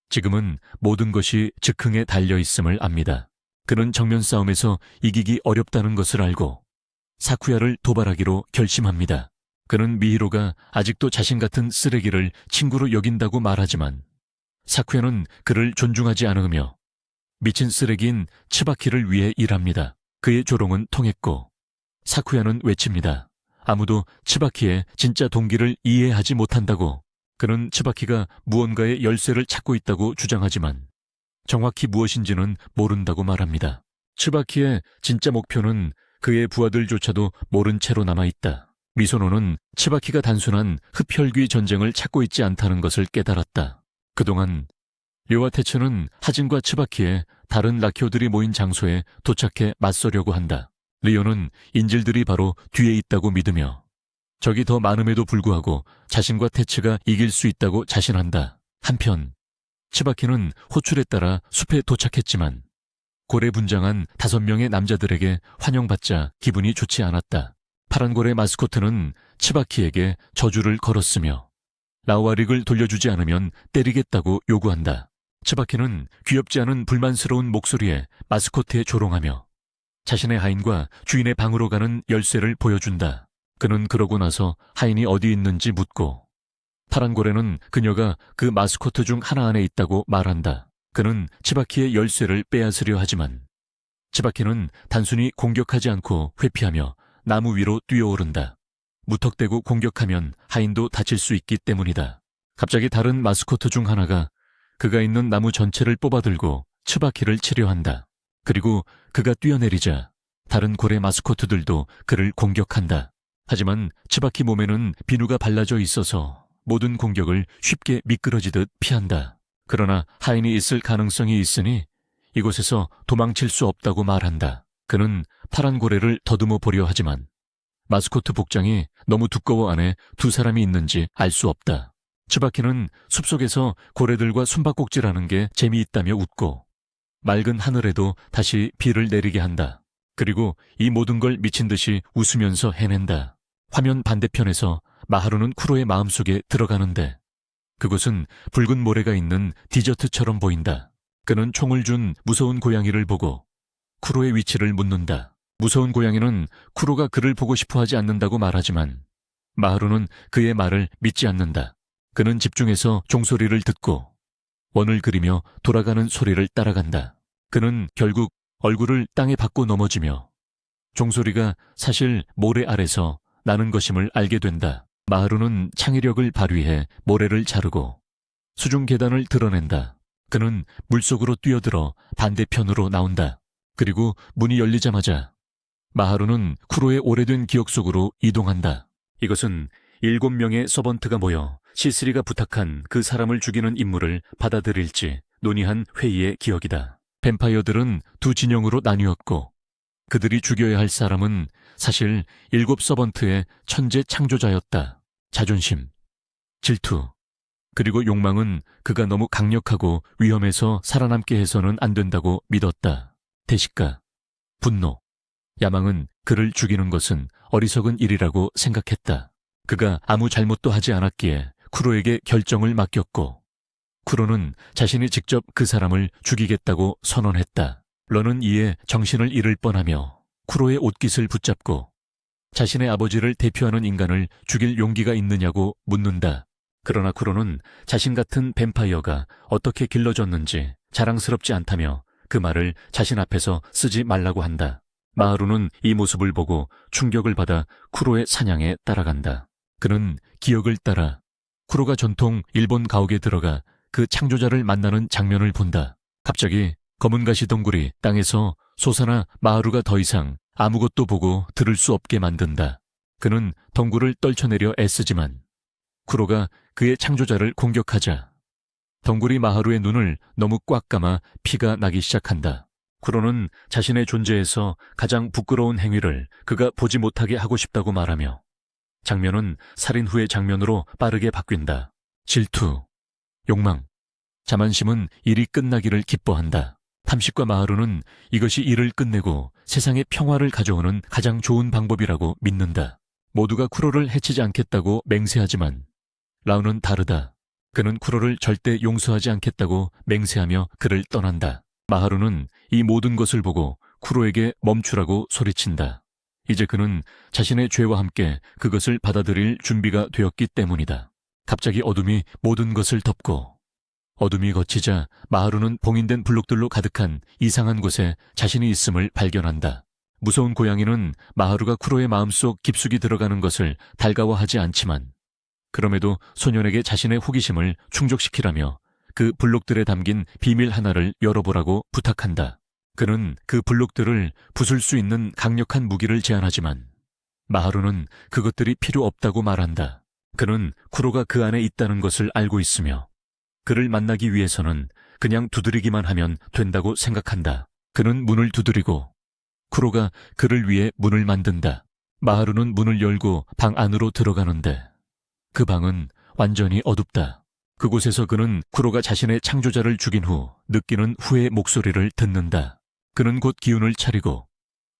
지금은 모든 것이 즉흥에 달려있음을 압니다. 그는 정면 싸움에서 이기기 어렵다는 것을 알고 사쿠야를 도발하기로 결심합니다. 그는 미히로가 아직도 자신 같은 쓰레기를 친구로 여긴다고 말하지만 사쿠야는 그를 존중하지 않으며 미친 쓰레기인 츠바키를 위해 일합니다. 그의 조롱은 통했고 사쿠야는 외칩니다. 아무도 츠바키의 진짜 동기를 이해하지 못한다고. 그는 츠바키가 무언가의 열쇠를 찾고 있다고 주장하지만 정확히 무엇인지는 모른다고 말합니다. 츠바키의 진짜 목표는 그의 부하들조차도 모른 채로 남아있다. 미소노는 츠바키가 단순한 흡혈귀 전쟁을 찾고 있지 않다는 것을 깨달았다. 그동안 료와 테츠는 하진과 츠바키의 다른 라키오들이 모인 장소에 도착해 맞서려고 한다. 리오는 인질들이 바로 뒤에 있다고 믿으며 적이 더 많음에도 불구하고 자신과 테츠가 이길 수 있다고 자신한다. 한편 츠바키는 호출에 따라 숲에 도착했지만 고래분장한 5명의 남자들에게 환영받자 기분이 좋지 않았다. 파란 고래 마스코트는 츠바키에게 저주를 걸었으며 라오아릭을 돌려주지 않으면 때리겠다고 요구한다. 츠바키는 귀엽지 않은 불만스러운 목소리에 마스코트에 조롱하며 자신의 하인과 주인의 방으로 가는 열쇠를 보여준다. 그는 그러고 나서 하인이 어디 있는지 묻고 파란 고래는 그녀가 그 마스코트 중 하나 안에 있다고 말한다. 그는 츠바키의 열쇠를 빼앗으려 하지만 츠바키는 단순히 공격하지 않고 회피하며 나무 위로 뛰어오른다. 무턱대고 공격하면 하인도 다칠 수 있기 때문이다. 갑자기 다른 마스코트 중 하나가 그가 있는 나무 전체를 뽑아들고 츠바키를 치려 한다. 그리고 그가 뛰어내리자 다른 고래 마스코트들도 그를 공격한다. 하지만 츠바키 몸에는 비누가 발라져 있어서 모든 공격을 쉽게 미끄러지듯 피한다. 그러나 하인이 있을 가능성이 있으니 이곳에서 도망칠 수 없다고 말한다. 그는 파란 고래를 더듬어 보려 하지만 마스코트 복장이 너무 두꺼워 안에 2사람이 있는지 알 수 없다. 츠바키는 숲속에서 고래들과 숨바꼭질하는 게 재미있다며 웃고 맑은 하늘에도 다시 비를 내리게 한다. 그리고 이 모든 걸 미친 듯이 웃으면서 해낸다. 화면 반대편에서 마하루는 쿠로의 마음속에 들어가는데 그곳은 붉은 모래가 있는 디저트처럼 보인다. 그는 총을 준 무서운 고양이를 보고 쿠로의 위치를 묻는다. 무서운 고양이는 쿠로가 그를 보고 싶어 하지 않는다고 말하지만 마하루는 그의 말을 믿지 않는다. 그는 집중해서 종소리를 듣고 원을 그리며 돌아가는 소리를 따라간다. 그는 결국 얼굴을 땅에 박고 넘어지며 종소리가 사실 모래 아래서 나는 것임을 알게 된다. 마하루는 창의력을 발휘해 모래를 자르고 수중 계단을 드러낸다. 그는 물속으로 뛰어들어 반대편으로 나온다. 그리고 문이 열리자마자 마하루는 쿠로의 오래된 기억 속으로 이동한다. 이것은 7명의 서번트가 모여 시스리가 부탁한 그 사람을 죽이는 임무를 받아들일지 논의한 회의의 기억이다. 뱀파이어들은 두 진영으로 나뉘었고 그들이 죽여야 할 사람은 사실 7 서번트의 천재 창조자였다. 자존심, 질투, 그리고 욕망은 그가 너무 강력하고 위험해서 살아남게 해서는 안 된다고 믿었다. 대식가, 분노, 야망은 그를 죽이는 것은 어리석은 일이라고 생각했다. 그가 아무 잘못도 하지 않았기에 쿠로에게 결정을 맡겼고 쿠로는 자신이 직접 그 사람을 죽이겠다고 선언했다. 런은 이에 정신을 잃을 뻔하며 쿠로의 옷깃을 붙잡고 자신의 아버지를 대표하는 인간을 죽일 용기가 있느냐고 묻는다. 그러나 쿠로는 자신 같은 뱀파이어가 어떻게 길러졌는지 자랑스럽지 않다며 그 말을 자신 앞에서 쓰지 말라고 한다. 마하루는 이 모습을 보고 충격을 받아 쿠로의 사냥에 따라간다. 그는 기억을 따라 쿠로가 전통 일본 가옥에 들어가 그 창조자를 만나는 장면을 본다. 갑자기 검은 가시 덩굴이 땅에서 솟아나 마하루가 더 이상 아무것도 보고 들을 수 없게 만든다. 그는 덩굴을 떨쳐내려 애쓰지만 쿠로가 그의 창조자를 공격하자 덩굴이 마하루의 눈을 너무 꽉 감아 피가 나기 시작한다. 쿠로는 자신의 존재에서 가장 부끄러운 행위를 그가 보지 못하게 하고 싶다고 말하며 장면은 살인 후의 장면으로 빠르게 바뀐다. 질투, 욕망, 자만심은 일이 끝나기를 기뻐한다. 탐식과 마하루는 이것이 일을 끝내고 세상에 평화를 가져오는 가장 좋은 방법이라고 믿는다. 모두가 쿠로를 해치지 않겠다고 맹세하지만 라우는 다르다. 그는 쿠로를 절대 용서하지 않겠다고 맹세하며 그를 떠난다. 마하루는 이 모든 것을 보고 쿠로에게 멈추라고 소리친다. 이제 그는 자신의 죄와 함께 그것을 받아들일 준비가 되었기 때문이다. 갑자기 어둠이 모든 것을 덮고 어둠이 걷히자 마하루는 봉인된 블록들로 가득한 이상한 곳에 자신이 있음을 발견한다. 무서운 고양이는 마하루가 쿠로의 마음속 깊숙이 들어가는 것을 달가워하지 않지만 그럼에도 소년에게 자신의 호기심을 충족시키라며 그 블록들에 담긴 비밀 하나를 열어보라고 부탁한다. 그는 그 블록들을 부술 수 있는 강력한 무기를 제안하지만 마하루는 그것들이 필요 없다고 말한다. 그는 쿠로가 그 안에 있다는 것을 알고 있으며 그를 만나기 위해서는 그냥 두드리기만 하면 된다고 생각한다. 그는 문을 두드리고 쿠로가 그를 위해 문을 만든다. 마하루는 문을 열고 방 안으로 들어가는데 그 방은 완전히 어둡다. 그곳에서 그는 쿠로가 자신의 창조자를 죽인 후 느끼는 후회의 목소리를 듣는다. 그는 곧 기운을 차리고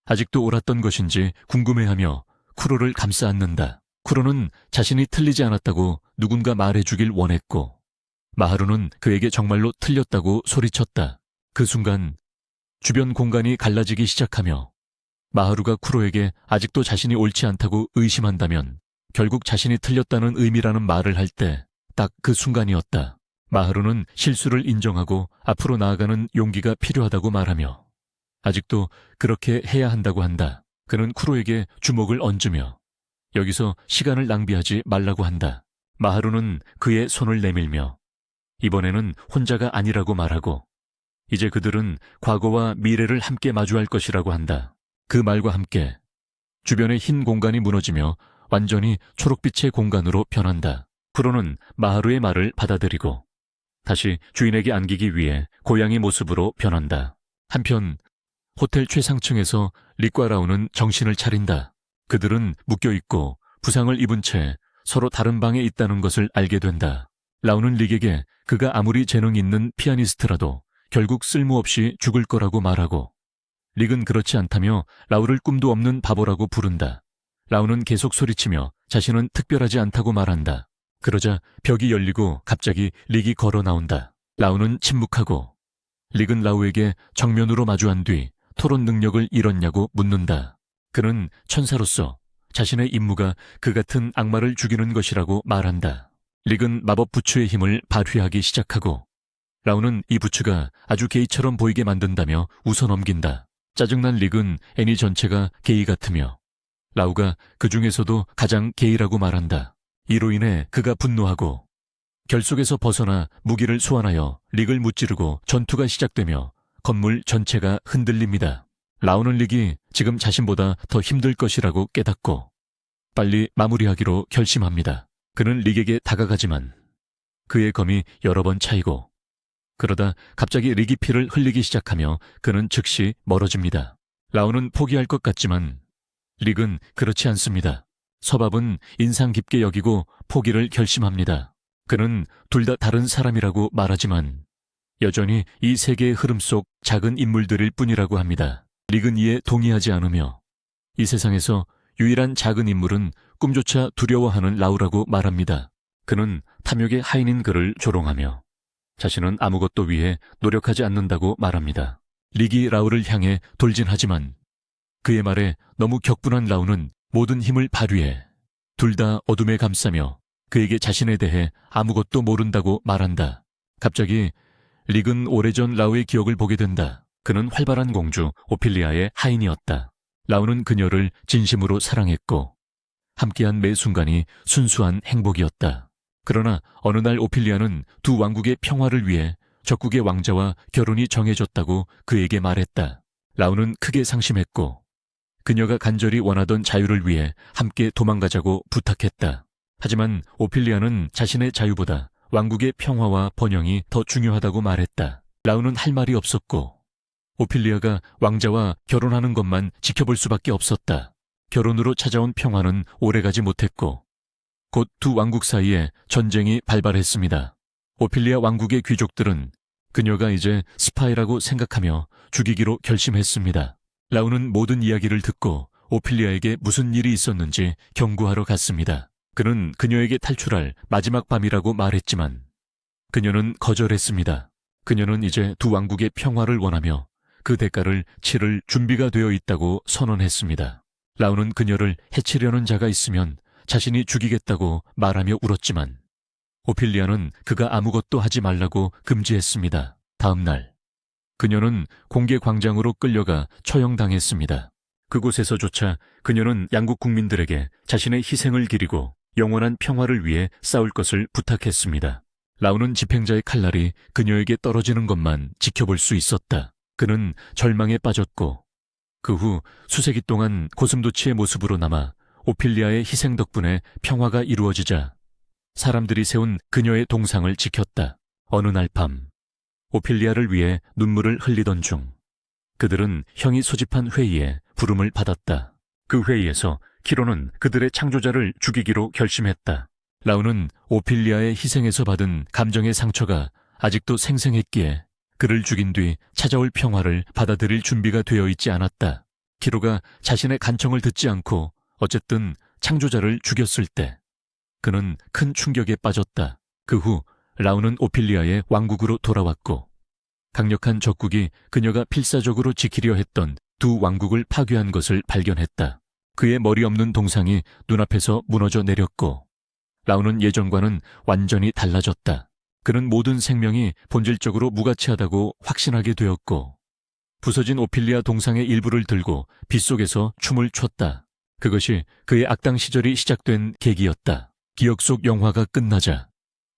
아직도 옳았던 것인지 궁금해하며 쿠로를 감싸 안는다. 쿠로는 자신이 틀리지 않았다고 누군가 말해주길 원했고 마하루는 그에게 정말로 틀렸다고 소리쳤다. 그 순간 주변 공간이 갈라지기 시작하며 마하루가 쿠로에게 아직도 자신이 옳지 않다고 의심한다면 결국 자신이 틀렸다는 의미라는 말을 할 때 딱 그 순간이었다. 마하루는 실수를 인정하고 앞으로 나아가는 용기가 필요하다고 말하며 아직도 그렇게 해야 한다고 한다. 그는 쿠로에게 주먹을 얹으며 여기서 시간을 낭비하지 말라고 한다. 마하루는 그의 손을 내밀며 이번에는 혼자가 아니라고 말하고 이제 그들은 과거와 미래를 함께 마주할 것이라고 한다. 그 말과 함께 주변의 흰 공간이 무너지며 완전히 초록빛의 공간으로 변한다. 쿠로는 마하루의 말을 받아들이고 다시 주인에게 안기기 위해 고양이 모습으로 변한다. 한편 호텔 최상층에서 릭과 라우는 정신을 차린다. 그들은 묶여있고 부상을 입은 채 서로 다른 방에 있다는 것을 알게 된다. 라우는 릭에게 그가 아무리 재능 있는 피아니스트라도 결국 쓸모없이 죽을 거라고 말하고 릭은 그렇지 않다며 라우를 꿈도 없는 바보라고 부른다. 라우는 계속 소리치며 자신은 특별하지 않다고 말한다. 그러자 벽이 열리고 갑자기 릭이 걸어 나온다. 라우는 침묵하고 릭은 라우에게 정면으로 마주한 뒤 토론 능력을 잃었냐고 묻는다. 그는 천사로서 자신의 임무가 그 같은 악마를 죽이는 것이라고 말한다. 릭은 마법 부츠의 힘을 발휘하기 시작하고 라우는 이 부츠가 아주 게이처럼 보이게 만든다며 웃어넘긴다. 짜증난 릭은 애니 전체가 게이 같으며 라우가 그 중에서도 가장 게이라고 말한다. 이로 인해 그가 분노하고 결속에서 벗어나 무기를 소환하여 릭을 무찌르고 전투가 시작되며 건물 전체가 흔들립니다. 라우는 릭이 지금 자신보다 더 힘들 것이라고 깨닫고 빨리 마무리하기로 결심합니다. 그는 릭에게 다가가지만 그의 검이 여러 번 차이고 그러다 갑자기 릭이 피를 흘리기 시작하며 그는 즉시 멀어집니다. 라우는 포기할 것 같지만 릭은 그렇지 않습니다. 서밥은 인상 깊게 여기고 포기를 결심합니다. 그는 둘 다 다른 사람이라고 말하지만 여전히 이 세계의 흐름 속 작은 인물들일 뿐이라고 합니다. 릭은 이에 동의하지 않으며 이 세상에서 유일한 작은 인물은 꿈조차 두려워하는 라우라고 말합니다. 그는 탐욕의 하인인 그를 조롱하며 자신은 아무것도 위해 노력하지 않는다고 말합니다. 릭이 라우를 향해 돌진하지만 그의 말에 너무 격분한 라우는 모든 힘을 발휘해 둘 다 어둠에 감싸며 그에게 자신에 대해 아무것도 모른다고 말한다. 갑자기 릭은 오래전 라우의 기억을 보게 된다. 그는 활발한 공주 오피리아의 하인이었다. 라우는 그녀를 진심으로 사랑했고 함께한 매 순간이 순수한 행복이었다. 그러나 어느 날 오피리아는 두 왕국의 평화를 위해 적국의 왕자와 결혼이 정해졌다고 그에게 말했다. 라우는 크게 상심했고 그녀가 간절히 원하던 자유를 위해 함께 도망가자고 부탁했다. 하지만 오피리아는 자신의 자유보다 왕국의 평화와 번영이 더 중요하다고 말했다. 라우는 할 말이 없었고 오피리아가 왕자와 결혼하는 것만 지켜볼 수밖에 없었다. 결혼으로 찾아온 평화는 오래가지 못했고 곧 두 왕국 사이에 전쟁이 발발했습니다. 오피리아 왕국의 귀족들은 그녀가 이제 스파이라고 생각하며 죽이기로 결심했습니다. 라우는 모든 이야기를 듣고 오피리아에게 무슨 일이 있었는지 경고하러 갔습니다. 그는 그녀에게 탈출할 마지막 밤이라고 말했지만 그녀는 거절했습니다. 그녀는 이제 두 왕국의 평화를 원하며 그 대가를 치를 준비가 되어 있다고 선언했습니다. 라우는 그녀를 해치려는 자가 있으면 자신이 죽이겠다고 말하며 울었지만 오피리아는 그가 아무것도 하지 말라고 금지했습니다. 다음 날 그녀는 공개 광장으로 끌려가 처형당했습니다. 그곳에서조차 그녀는 양국 국민들에게 자신의 희생을 기리고 영원한 평화를 위해 싸울 것을 부탁했습니다. 라우는 집행자의 칼날이 그녀에게 떨어지는 것만 지켜볼 수 있었다. 그는 절망에 빠졌고 그 후 수세기 동안 고슴도치의 모습으로 남아 오피리아의 희생 덕분에 평화가 이루어지자 사람들이 세운 그녀의 동상을 지켰다. 어느 날 밤 오피리아를 위해 눈물을 흘리던 중 그들은 형이 소집한 회의에 부름을 받았다. 그 회의에서 키로는 그들의 창조자를 죽이기로 결심했다. 라우는 오피리아의 희생에서 받은 감정의 상처가 아직도 생생했기에 그를 죽인 뒤 찾아올 평화를 받아들일 준비가 되어 있지 않았다. 키로가 자신의 간청을 듣지 않고 어쨌든 창조자를 죽였을 때 그는 큰 충격에 빠졌다. 그 후 라우는 오피리아의 왕국으로 돌아왔고 강력한 적국이 그녀가 필사적으로 지키려 했던 두 왕국을 파괴한 것을 발견했다. 그의 머리 없는 동상이 눈앞에서 무너져 내렸고 라우는 예전과는 완전히 달라졌다. 그는 모든 생명이 본질적으로 무가치하다고 확신하게 되었고 부서진 오피리아 동상의 일부를 들고 빗속에서 춤을 췄다. 그것이 그의 악당 시절이 시작된 계기였다. 기억 속 영화가 끝나자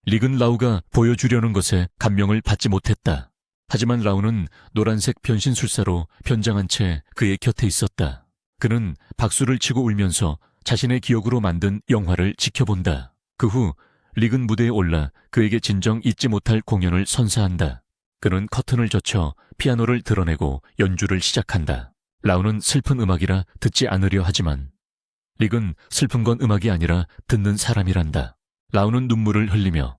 릭은 라우가 보여주려는 것에 감명을 받지 못했다. 하지만 라우는 노란색 변신술사로 변장한 채 그의 곁에 있었다. 그는 박수를 치고 울면서 자신의 기억으로 만든 영화를 지켜본다. 그 후 릭은 무대에 올라 그에게 진정 잊지 못할 공연을 선사한다. 그는 커튼을 젖혀 피아노를 드러내고 연주를 시작한다. 라우는 슬픈 음악이라 듣지 않으려 하지만 릭은 슬픈 건 음악이 아니라 듣는 사람이란다. 라우는 눈물을 흘리며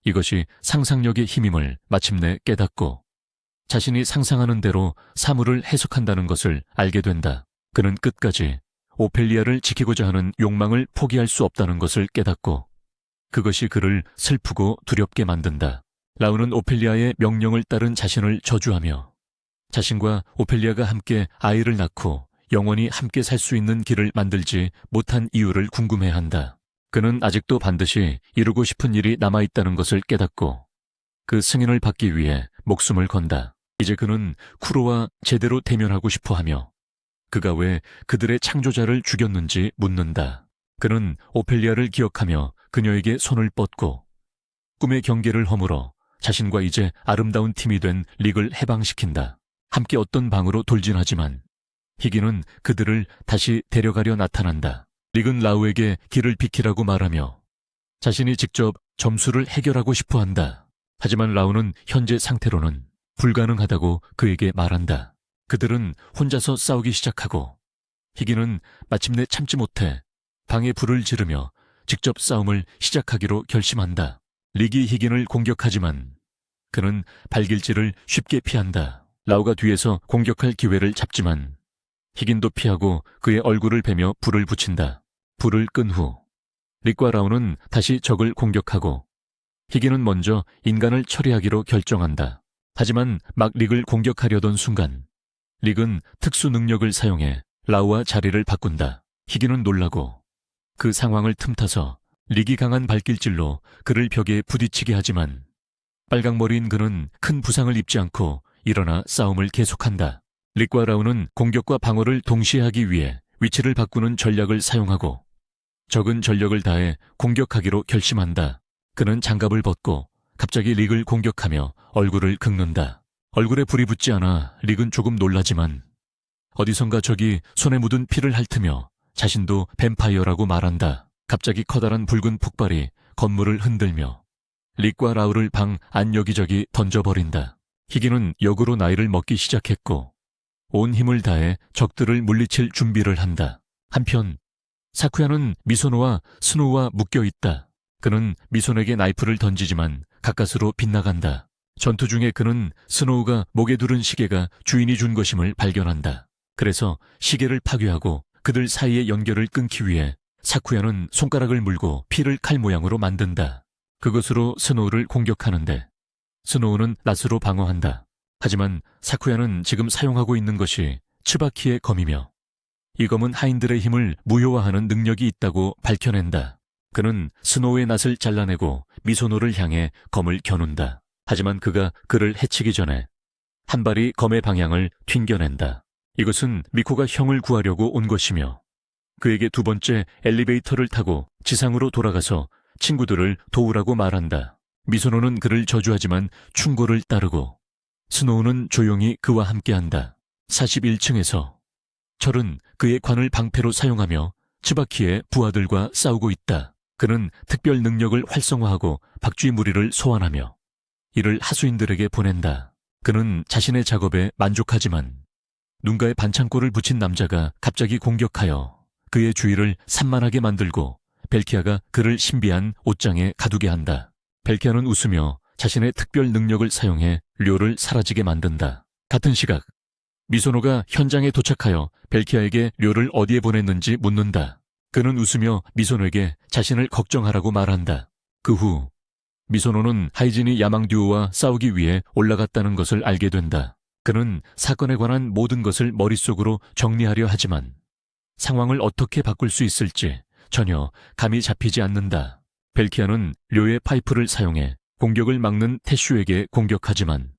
이것이 상상력의 힘임을 마침내 깨닫고 자신이 상상하는 대로 사물을 해석한다는 것을 알게 된다. 그는 끝까지 오펠리아를 지키고자 하는 욕망을 포기할 수 없다는 것을 깨닫고 그것이 그를 슬프고 두렵게 만든다. 라우는 오펠리아의 명령을 따른 자신을 저주하며 자신과 오펠리아가 함께 아이를 낳고 영원히 함께 살 수 있는 길을 만들지 못한 이유를 궁금해한다. 그는 아직도 반드시 이루고 싶은 일이 남아있다는 것을 깨닫고 그 승인을 받기 위해 목숨을 건다. 이제 그는 쿠로와 제대로 대면하고 싶어하며 그가 왜 그들의 창조자를 죽였는지 묻는다. 그는 오펠리아를 기억하며 그녀에게 손을 뻗고 꿈의 경계를 허물어 자신과 이제 아름다운 팀이 된 릭을 해방시킨다. 함께 어떤 방으로 돌진하지만 희귀는 그들을 다시 데려가려 나타난다. 릭은 라우에게 길을 비키라고 말하며 자신이 직접 점수를 해결하고 싶어한다. 하지만 라우는 현재 상태로는 불가능하다고 그에게 말한다. 그들은 혼자서 싸우기 시작하고 희귀는 마침내 참지 못해 방에 불을 지르며 직접 싸움을 시작하기로 결심한다. 릭이 희귀를 공격하지만 그는 발길질을 쉽게 피한다. 라우가 뒤에서 공격할 기회를 잡지만 희긴도 피하고 그의 얼굴을 베며 불을 붙인다. 불을 끈 후 릭과 라우는 다시 적을 공격하고 희귀는 먼저 인간을 처리하기로 결정한다. 하지만 막 릭을 공격하려던 순간 릭은 특수 능력을 사용해 라우와 자리를 바꾼다. 희귀는 놀라고 그 상황을 틈타서 릭이 강한 발길질로 그를 벽에 부딪히게 하지만 빨강머리인 그는 큰 부상을 입지 않고 일어나 싸움을 계속한다. 릭과 라우는 공격과 방어를 동시에 하기 위해 위치를 바꾸는 전략을 사용하고 적은 전력을 다해 공격하기로 결심한다. 그는 장갑을 벗고 갑자기 릭을 공격하며 얼굴을 긁는다. 얼굴에 불이 붙지 않아 릭은 조금 놀라지만 어디선가 적이 손에 묻은 피를 핥으며 자신도 뱀파이어라고 말한다. 갑자기 커다란 붉은 폭발이 건물을 흔들며 릭과 라우를 방 안 여기저기 던져버린다. 희귀는 역으로 나이를 먹기 시작했고 온 힘을 다해 적들을 물리칠 준비를 한다. 한편 사쿠야는 미소노와 스노우와 묶여있다. 그는 미소노에게 나이프를 던지지만 가까스로 빗나간다. 전투 중에 그는 스노우가 목에 두른 시계가 주인이 준 것임을 발견한다. 그래서 시계를 파괴하고 그들 사이의 연결을 끊기 위해 사쿠야는 손가락을 물고 피를 칼 모양으로 만든다. 그것으로 스노우를 공격하는데 스노우는 낫으로 방어한다. 하지만 사쿠야는 지금 사용하고 있는 것이 츠바키의 검이며 이 검은 하인들의 힘을 무효화하는 능력이 있다고 밝혀낸다. 그는 스노우의 낫을 잘라내고 미소노를 향해 검을 겨눈다. 하지만 그가 그를 해치기 전에 한 발이 검의 방향을 튕겨낸다. 이것은 미코가 형을 구하려고 온 것이며 그에게 두 번째 엘리베이터를 타고 지상으로 돌아가서 친구들을 도우라고 말한다. 미소노는 그를 저주하지만 충고를 따르고 스노우는 조용히 그와 함께한다. 41층에서 철은 그의 관을 방패로 사용하며 츠바키의 부하들과 싸우고 있다. 그는 특별 능력을 활성화하고 박쥐 무리를 소환하며 이를 하수인들에게 보낸다. 그는 자신의 작업에 만족하지만 눈가에 반창고를 붙인 남자가 갑자기 공격하여 그의 주위를 산만하게 만들고 벨키아가 그를 신비한 옷장에 가두게 한다. 벨키아는 웃으며 자신의 특별 능력을 사용해 료를 사라지게 만든다. 같은 시각 미소노가 현장에 도착하여 벨키아에게 료를 어디에 보냈는지 묻는다. 그는 웃으며 미소노에게 자신을 걱정하라고 말한다. 그 후 미소노는 하이진이 야망듀오와 싸우기 위해 올라갔다는 것을 알게 된다. 그는 사건에 관한 모든 것을 머릿속으로 정리하려 하지만 상황을 어떻게 바꿀 수 있을지 전혀 감이 잡히지 않는다. 벨키아는 료의 파이프를 사용해 공격을 막는 태슈에게 공격하지만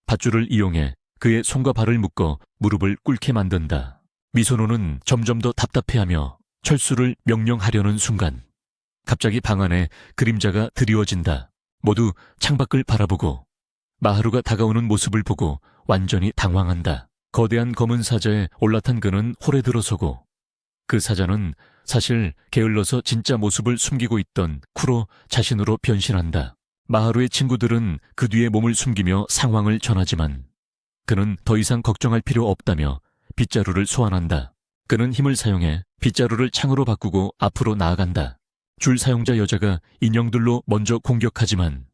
밧줄을 이용해 그의 손과 발을 묶어 무릎을 꿇게 만든다. 미소노는 점점 더 답답해하며 철수를 명령하려는 순간 갑자기 방 안에 그림자가 드리워진다. 모두 창밖을 바라보고 마하루가 다가오는 모습을 보고 완전히 당황한다. 거대한 검은 사자에 올라탄 그는 홀에 들어서고 그 사자는 사실 게을러서 진짜 모습을 숨기고 있던 쿠로 자신으로 변신한다. 마하루의 친구들은 그 뒤에 몸을 숨기며 상황을 전하지만 그는 더 이상 걱정할 필요 없다며 빗자루를 소환한다. 그는 힘을 사용해 빗자루를 창으로 바꾸고 앞으로 나아간다. 줄 사용자 여자가 인형들로 먼저 공격하지만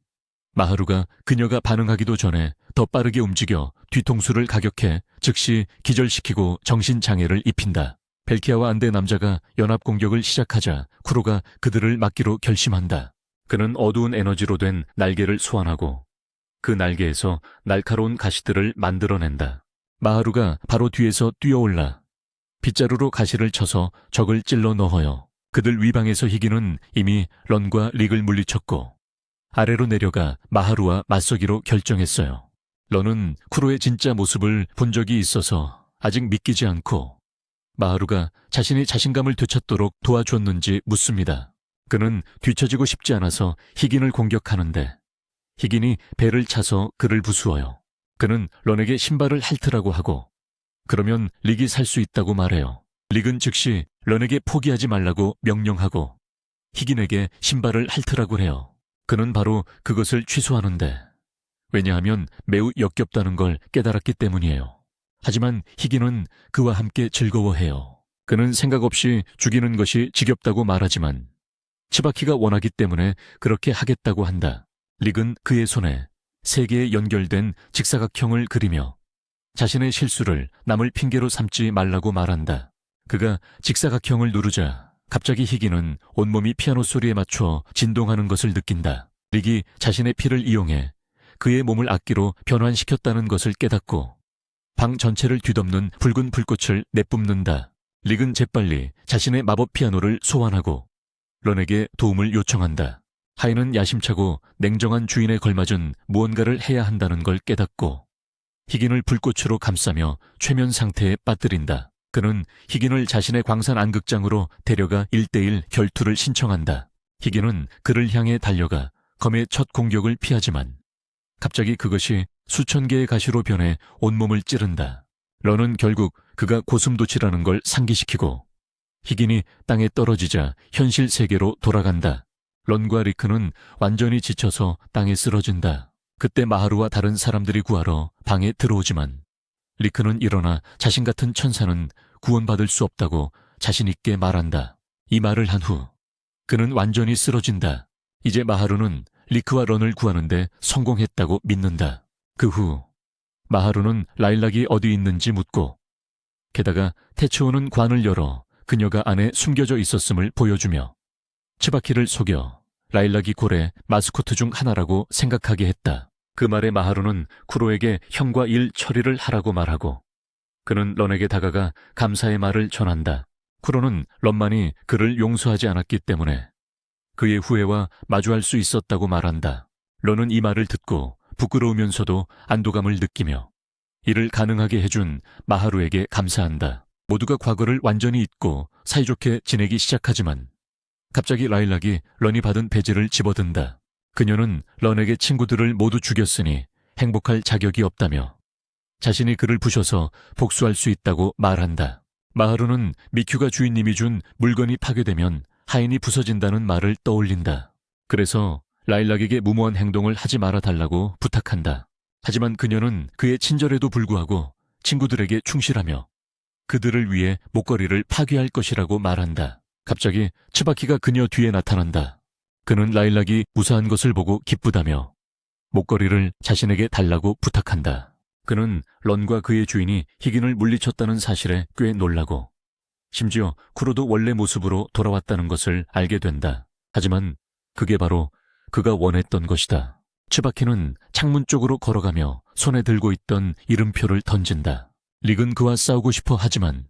마하루가 그녀가 반응하기도 전에 더 빠르게 움직여 뒤통수를 가격해 즉시 기절시키고 정신장애를 입힌다. 벨키아와 안대 남자가 연합 공격을 시작하자 쿠로가 그들을 막기로 결심한다. 그는 어두운 에너지로 된 날개를 소환하고 그 날개에서 날카로운 가시들을 만들어낸다. 마하루가 바로 뒤에서 뛰어올라 빗자루로 가시를 쳐서 적을 찔러 넣어요. 그들 위방에서 희귀는 이미 런과 릭을 물리쳤고 아래로 내려가 마하루와 맞서기로 결정했어요. 런은 쿠로의 진짜 모습을 본 적이 있어서 아직 믿기지 않고 마하루가 자신이 자신감을 되찾도록 도와줬는지 묻습니다. 그는 뒤처지고 싶지 않아서 희긴을 공격하는데 희긴이 배를 차서 그를 부수어요. 그는 런에게 신발을 핥으라고 하고 그러면 릭이 살 수 있다고 말해요. 릭은 즉시 런에게 포기하지 말라고 명령하고 희긴에게 신발을 핥으라고 해요. 그는 바로 그것을 취소하는데 왜냐하면 매우 역겹다는 걸 깨달았기 때문이에요. 하지만 희긴은 그와 함께 즐거워해요. 그는 생각 없이 죽이는 것이 지겹다고 말하지만 치바키가 원하기 때문에 그렇게 하겠다고 한다. 릭은 그의 손에 3개의 연결된 직사각형을 그리며 자신의 실수를 남을 핑계로 삼지 말라고 말한다. 그가 직사각형을 누르자 갑자기 희긴은 온몸이 피아노 소리에 맞춰 진동하는 것을 느낀다. 릭이 자신의 피를 이용해 그의 몸을 악기로 변환시켰다는 것을 깨닫고 방 전체를 뒤덮는 붉은 불꽃을 내뿜는다. 릭은 재빨리 자신의 마법 피아노를 소환하고 런에게 도움을 요청한다. 하이는 야심차고 냉정한 주인에 걸맞은 무언가를 해야 한다는 걸 깨닫고 희긴을 불꽃으로 감싸며 최면 상태에 빠뜨린다. 그는 희긴을 자신의 광산 안극장으로 데려가 1대1 결투를 신청한다. 희긴은 그를 향해 달려가 검의 첫 공격을 피하지만 갑자기 그것이 수천 개의 가시로 변해 온몸을 찌른다. 런은 결국 그가 고슴도치라는 걸 상기시키고 희긴이 땅에 떨어지자 현실 세계로 돌아간다. 런과 리크는 완전히 지쳐서 땅에 쓰러진다. 그때 마하루와 다른 사람들이 구하러 방에 들어오지만 리크는 일어나 자신 같은 천사는 구원받을 수 없다고 자신 있게 말한다. 이 말을 한 후 그는 완전히 쓰러진다. 이제 마하루는 리크와 런을 구하는데 성공했다고 믿는다. 그 후 마하루는 라일락이 어디 있는지 묻고 게다가 태초오는 관을 열어 그녀가 안에 숨겨져 있었음을 보여주며 치바키를 속여 라일락이 골의 마스코트 중 하나라고 생각하게 했다. 그 말에 마하루는 쿠로에게 형과 일 처리를 하라고 말하고 그는 런에게 다가가 감사의 말을 전한다. 쿠로는 런만이 그를 용서하지 않았기 때문에 그의 후회와 마주할 수 있었다고 말한다. 런은 이 말을 듣고 부끄러우면서도 안도감을 느끼며 이를 가능하게 해준 마하루에게 감사한다. 모두가 과거를 완전히 잊고 사이좋게 지내기 시작하지만 갑자기 라일락이 런이 받은 배지를 집어든다. 그녀는 런에게 친구들을 모두 죽였으니 행복할 자격이 없다며 자신이 그를 부셔서 복수할 수 있다고 말한다. 마하루는 미큐가 주인님이 준 물건이 파괴되면 하인이 부서진다는 말을 떠올린다. 그래서 라일락에게 무모한 행동을 하지 말아달라고 부탁한다. 하지만 그녀는 그의 친절에도 불구하고 친구들에게 충실하며 그들을 위해 목걸이를 파괴할 것이라고 말한다. 갑자기 치바키가 그녀 뒤에 나타난다. 그는 라일락이 무사한 것을 보고 기쁘다며 목걸이를 자신에게 달라고 부탁한다. 그는 런과 그의 주인이 희긴을 물리쳤다는 사실에 꽤 놀라고 심지어 쿠로도 원래 모습으로 돌아왔다는 것을 알게 된다. 하지만 그게 바로 그가 원했던 것이다. 치바키는 창문 쪽으로 걸어가며 손에 들고 있던 이름표를 던진다. 릭은 그와 싸우고 싶어 하지만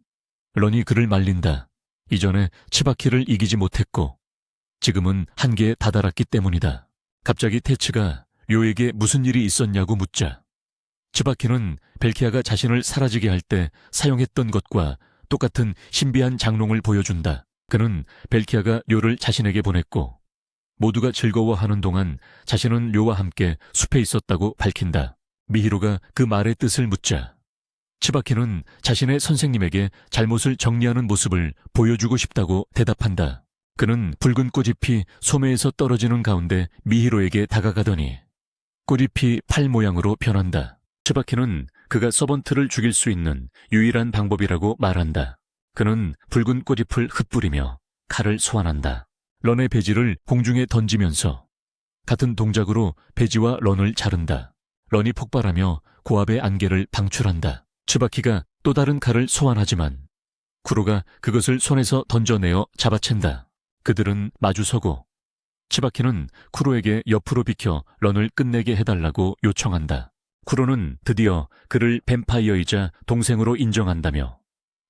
런이 그를 말린다. 이전에 치바키를 이기지 못했고 지금은 한계에 다다랐기 때문이다. 갑자기 테츠가 료에게 무슨 일이 있었냐고 묻자 치바키는 벨키아가 자신을 사라지게 할 때 사용했던 것과 똑같은 신비한 장롱을 보여준다. 그는 벨키아가 료를 자신에게 보냈고 모두가 즐거워하는 동안 자신은 료와 함께 숲에 있었다고 밝힌다. 미히로가 그 말의 뜻을 묻자 치바키는 자신의 선생님에게 잘못을 정리하는 모습을 보여주고 싶다고 대답한다. 그는 붉은 꽃잎이 소매에서 떨어지는 가운데 미히로에게 다가가더니 꽃잎이 팔 모양으로 변한다. 치바키는 그가 서번트를 죽일 수 있는 유일한 방법이라고 말한다. 그는 붉은 꽃잎을 흩뿌리며 칼을 소환한다. 런의 배지를 공중에 던지면서 같은 동작으로 배지와 런을 자른다. 런이 폭발하며 고압의 안개를 방출한다. 치바키가 또 다른 칼을 소환하지만 쿠로가 그것을 손에서 던져내어 잡아챈다. 그들은 마주서고 치바키는 쿠로에게 옆으로 비켜 런을 끝내게 해달라고 요청한다. 쿠로는 드디어 그를 뱀파이어이자 동생으로 인정한다며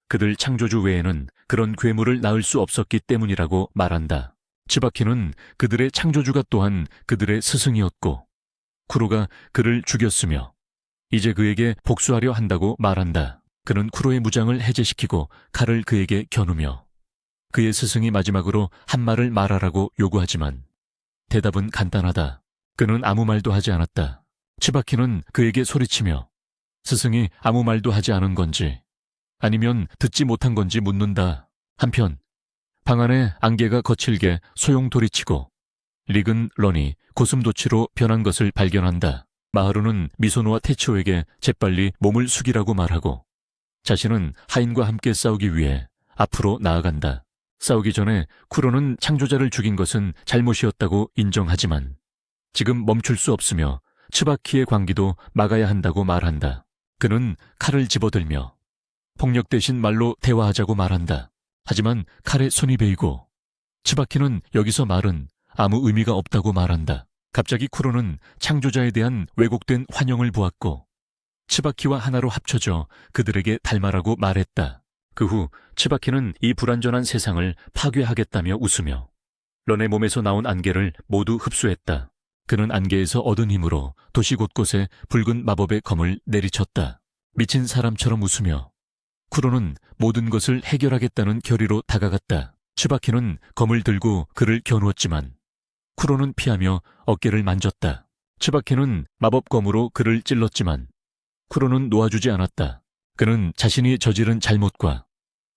그들 창조주 외에는 그런 괴물을 낳을 수 없었기 때문이라고 말한다. 치바키는 그들의 창조주가 또한 그들의 스승이었고 쿠로가 그를 죽였으며 이제 그에게 복수하려 한다고 말한다. 그는 쿠로의 무장을 해제시키고 칼을 그에게 겨누며 그의 스승이 마지막으로 한 말을 말하라고 요구하지만 대답은 간단하다. 그는 아무 말도 하지 않았다. 치바키는 그에게 소리치며 스승이 아무 말도 하지 않은 건지 아니면 듣지 못한 건지 묻는다. 한편 방 안에 안개가 거칠게 소용돌이치고 릭은 런이 고슴도치로 변한 것을 발견한다. 마하루는 미소노와 테치오에게 재빨리 몸을 숙이라고 말하고 자신은 하인과 함께 싸우기 위해 앞으로 나아간다. 싸우기 전에 쿠로는 창조자를 죽인 것은 잘못이었다고 인정하지만 지금 멈출 수 없으며 츠바키의 광기도 막아야 한다고 말한다. 그는 칼을 집어들며 폭력 대신 말로 대화하자고 말한다. 하지만 칼에 손이 베이고 츠바키는 여기서 말은 아무 의미가 없다고 말한다. 갑자기 쿠로는 창조자에 대한 왜곡된 환영을 보았고 츠바키와 하나로 합쳐져 그들에게 닮아라고 말했다. 그 후 츠바키는 이 불완전한 세상을 파괴하겠다며 웃으며 런의 몸에서 나온 안개를 모두 흡수했다. 그는 안개에서 얻은 힘으로 도시 곳곳에 붉은 마법의 검을 내리쳤다. 미친 사람처럼 웃으며 쿠로는 모든 것을 해결하겠다는 결의로 다가갔다. 츠바키는 검을 들고 그를 겨누었지만 쿠로는 피하며 어깨를 만졌다. 츠바키는 마법검으로 그를 찔렀지만 쿠로는 놓아주지 않았다. 그는 자신이 저지른 잘못과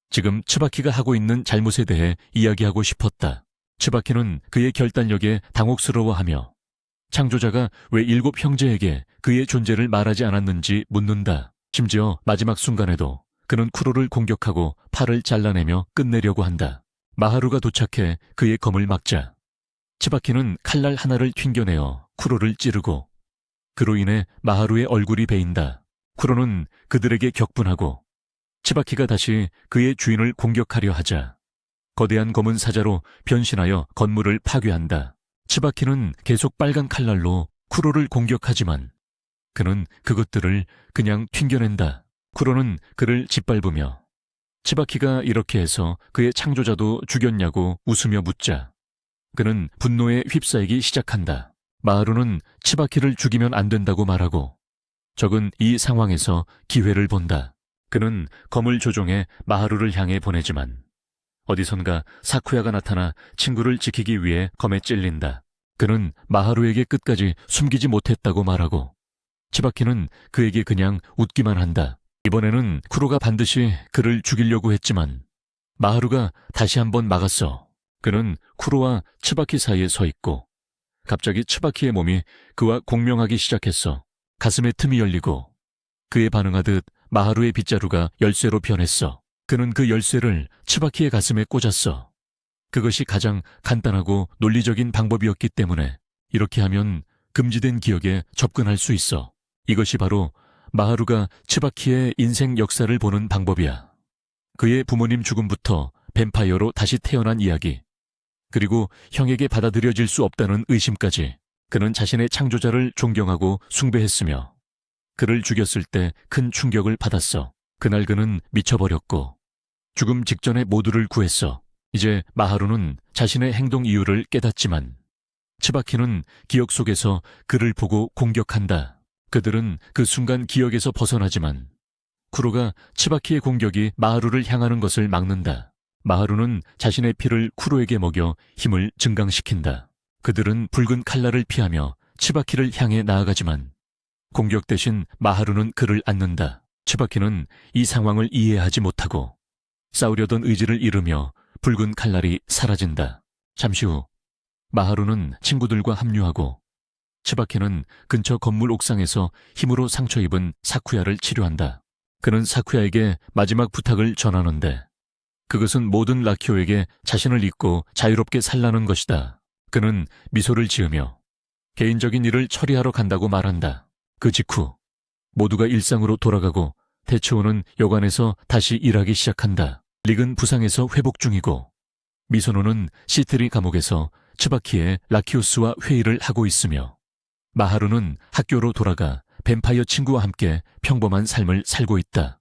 지금 츠바키가 하고 있는 잘못에 대해 이야기하고 싶었다. 츠바키는 그의 결단력에 당혹스러워하며 창조자가 왜 7 형제에게 그의 존재를 말하지 않았는지 묻는다. 심지어 마지막 순간에도 그는 쿠로를 공격하고 팔을 잘라내며 끝내려고 한다. 마하루가 도착해 그의 검을 막자 츠바키는 칼날 하나를 튕겨내어 쿠로를 찌르고 그로 인해 마하루의 얼굴이 베인다. 쿠로는 그들에게 격분하고 츠바키가 다시 그의 주인을 공격하려 하자 거대한 검은 사자로 변신하여 건물을 파괴한다. 츠바키는 계속 빨간 칼날로 쿠로를 공격하지만 그는 그것들을 그냥 튕겨낸다. 쿠로는 그를 짓밟으며 츠바키가 이렇게 해서 그의 창조자도 죽였냐고 웃으며 묻자 그는 분노에 휩싸이기 시작한다. 마하루는 츠바키를 죽이면 안 된다고 말하고 적은 이 상황에서 기회를 본다. 그는 검을 조종해 마하루를 향해 보내지만 어디선가 사쿠야가 나타나 친구를 지키기 위해 검에 찔린다. 그는 마하루에게 끝까지 숨기지 못했다고 말하고 츠바키는 그에게 그냥 웃기만 한다. 이번에는 쿠로가 반드시 그를 죽이려고 했지만 마하루가 다시 한번 막았어. 그는 쿠로와 츠바키 사이에 서 있고 갑자기 츠바키의 몸이 그와 공명하기 시작했어. 가슴에 틈이 열리고 그에 반응하듯 마하루의 빗자루가 열쇠로 변했어. 그는 그 열쇠를 츠바키의 가슴에 꽂았어. 그것이 가장 간단하고 논리적인 방법이었기 때문에 이렇게 하면 금지된 기억에 접근할 수 있어. 이것이 바로 마하루가 츠바키의 인생 역사를 보는 방법이야. 그의 부모님 죽음부터 뱀파이어로 다시 태어난 이야기, 그리고 형에게 받아들여질 수 없다는 의심까지. 그는 자신의 창조자를 존경하고 숭배했으며 그를 죽였을 때 큰 충격을 받았어. 그날 그는 미쳐버렸고 죽음 직전에 모두를 구했어. 이제 마하루는 자신의 행동 이유를 깨닫지만 츠바키는 기억 속에서 그를 보고 공격한다. 그들은 그 순간 기억에서 벗어나지만 쿠로가 츠바키의 공격이 마하루를 향하는 것을 막는다. 마하루는 자신의 피를 쿠로에게 먹여 힘을 증강시킨다. 그들은 붉은 칼날을 피하며 츠바키를 향해 나아가지만 공격 대신 마하루는 그를 안는다. 츠바키는 이 상황을 이해하지 못하고 싸우려던 의지를 잃으며 붉은 칼날이 사라진다. 잠시 후 마하루는 친구들과 합류하고 츠바키는 근처 건물 옥상에서 힘으로 상처 입은 사쿠야를 치료한다. 그는 사쿠야에게 마지막 부탁을 전하는데 그것은 모든 라키오에게 자신을 잊고 자유롭게 살라는 것이다. 그는 미소를 지으며 개인적인 일을 처리하러 간다고 말한다. 그 직후 모두가 일상으로 돌아가고 테츠오는 여관에서 다시 일하기 시작한다. 릭은 부상에서 회복 중이고 미소노는 시트리 감옥에서 츠바키의 라키오스와 회의를 하고 있으며 마하루는 학교로 돌아가 뱀파이어 친구와 함께 평범한 삶을 살고 있다.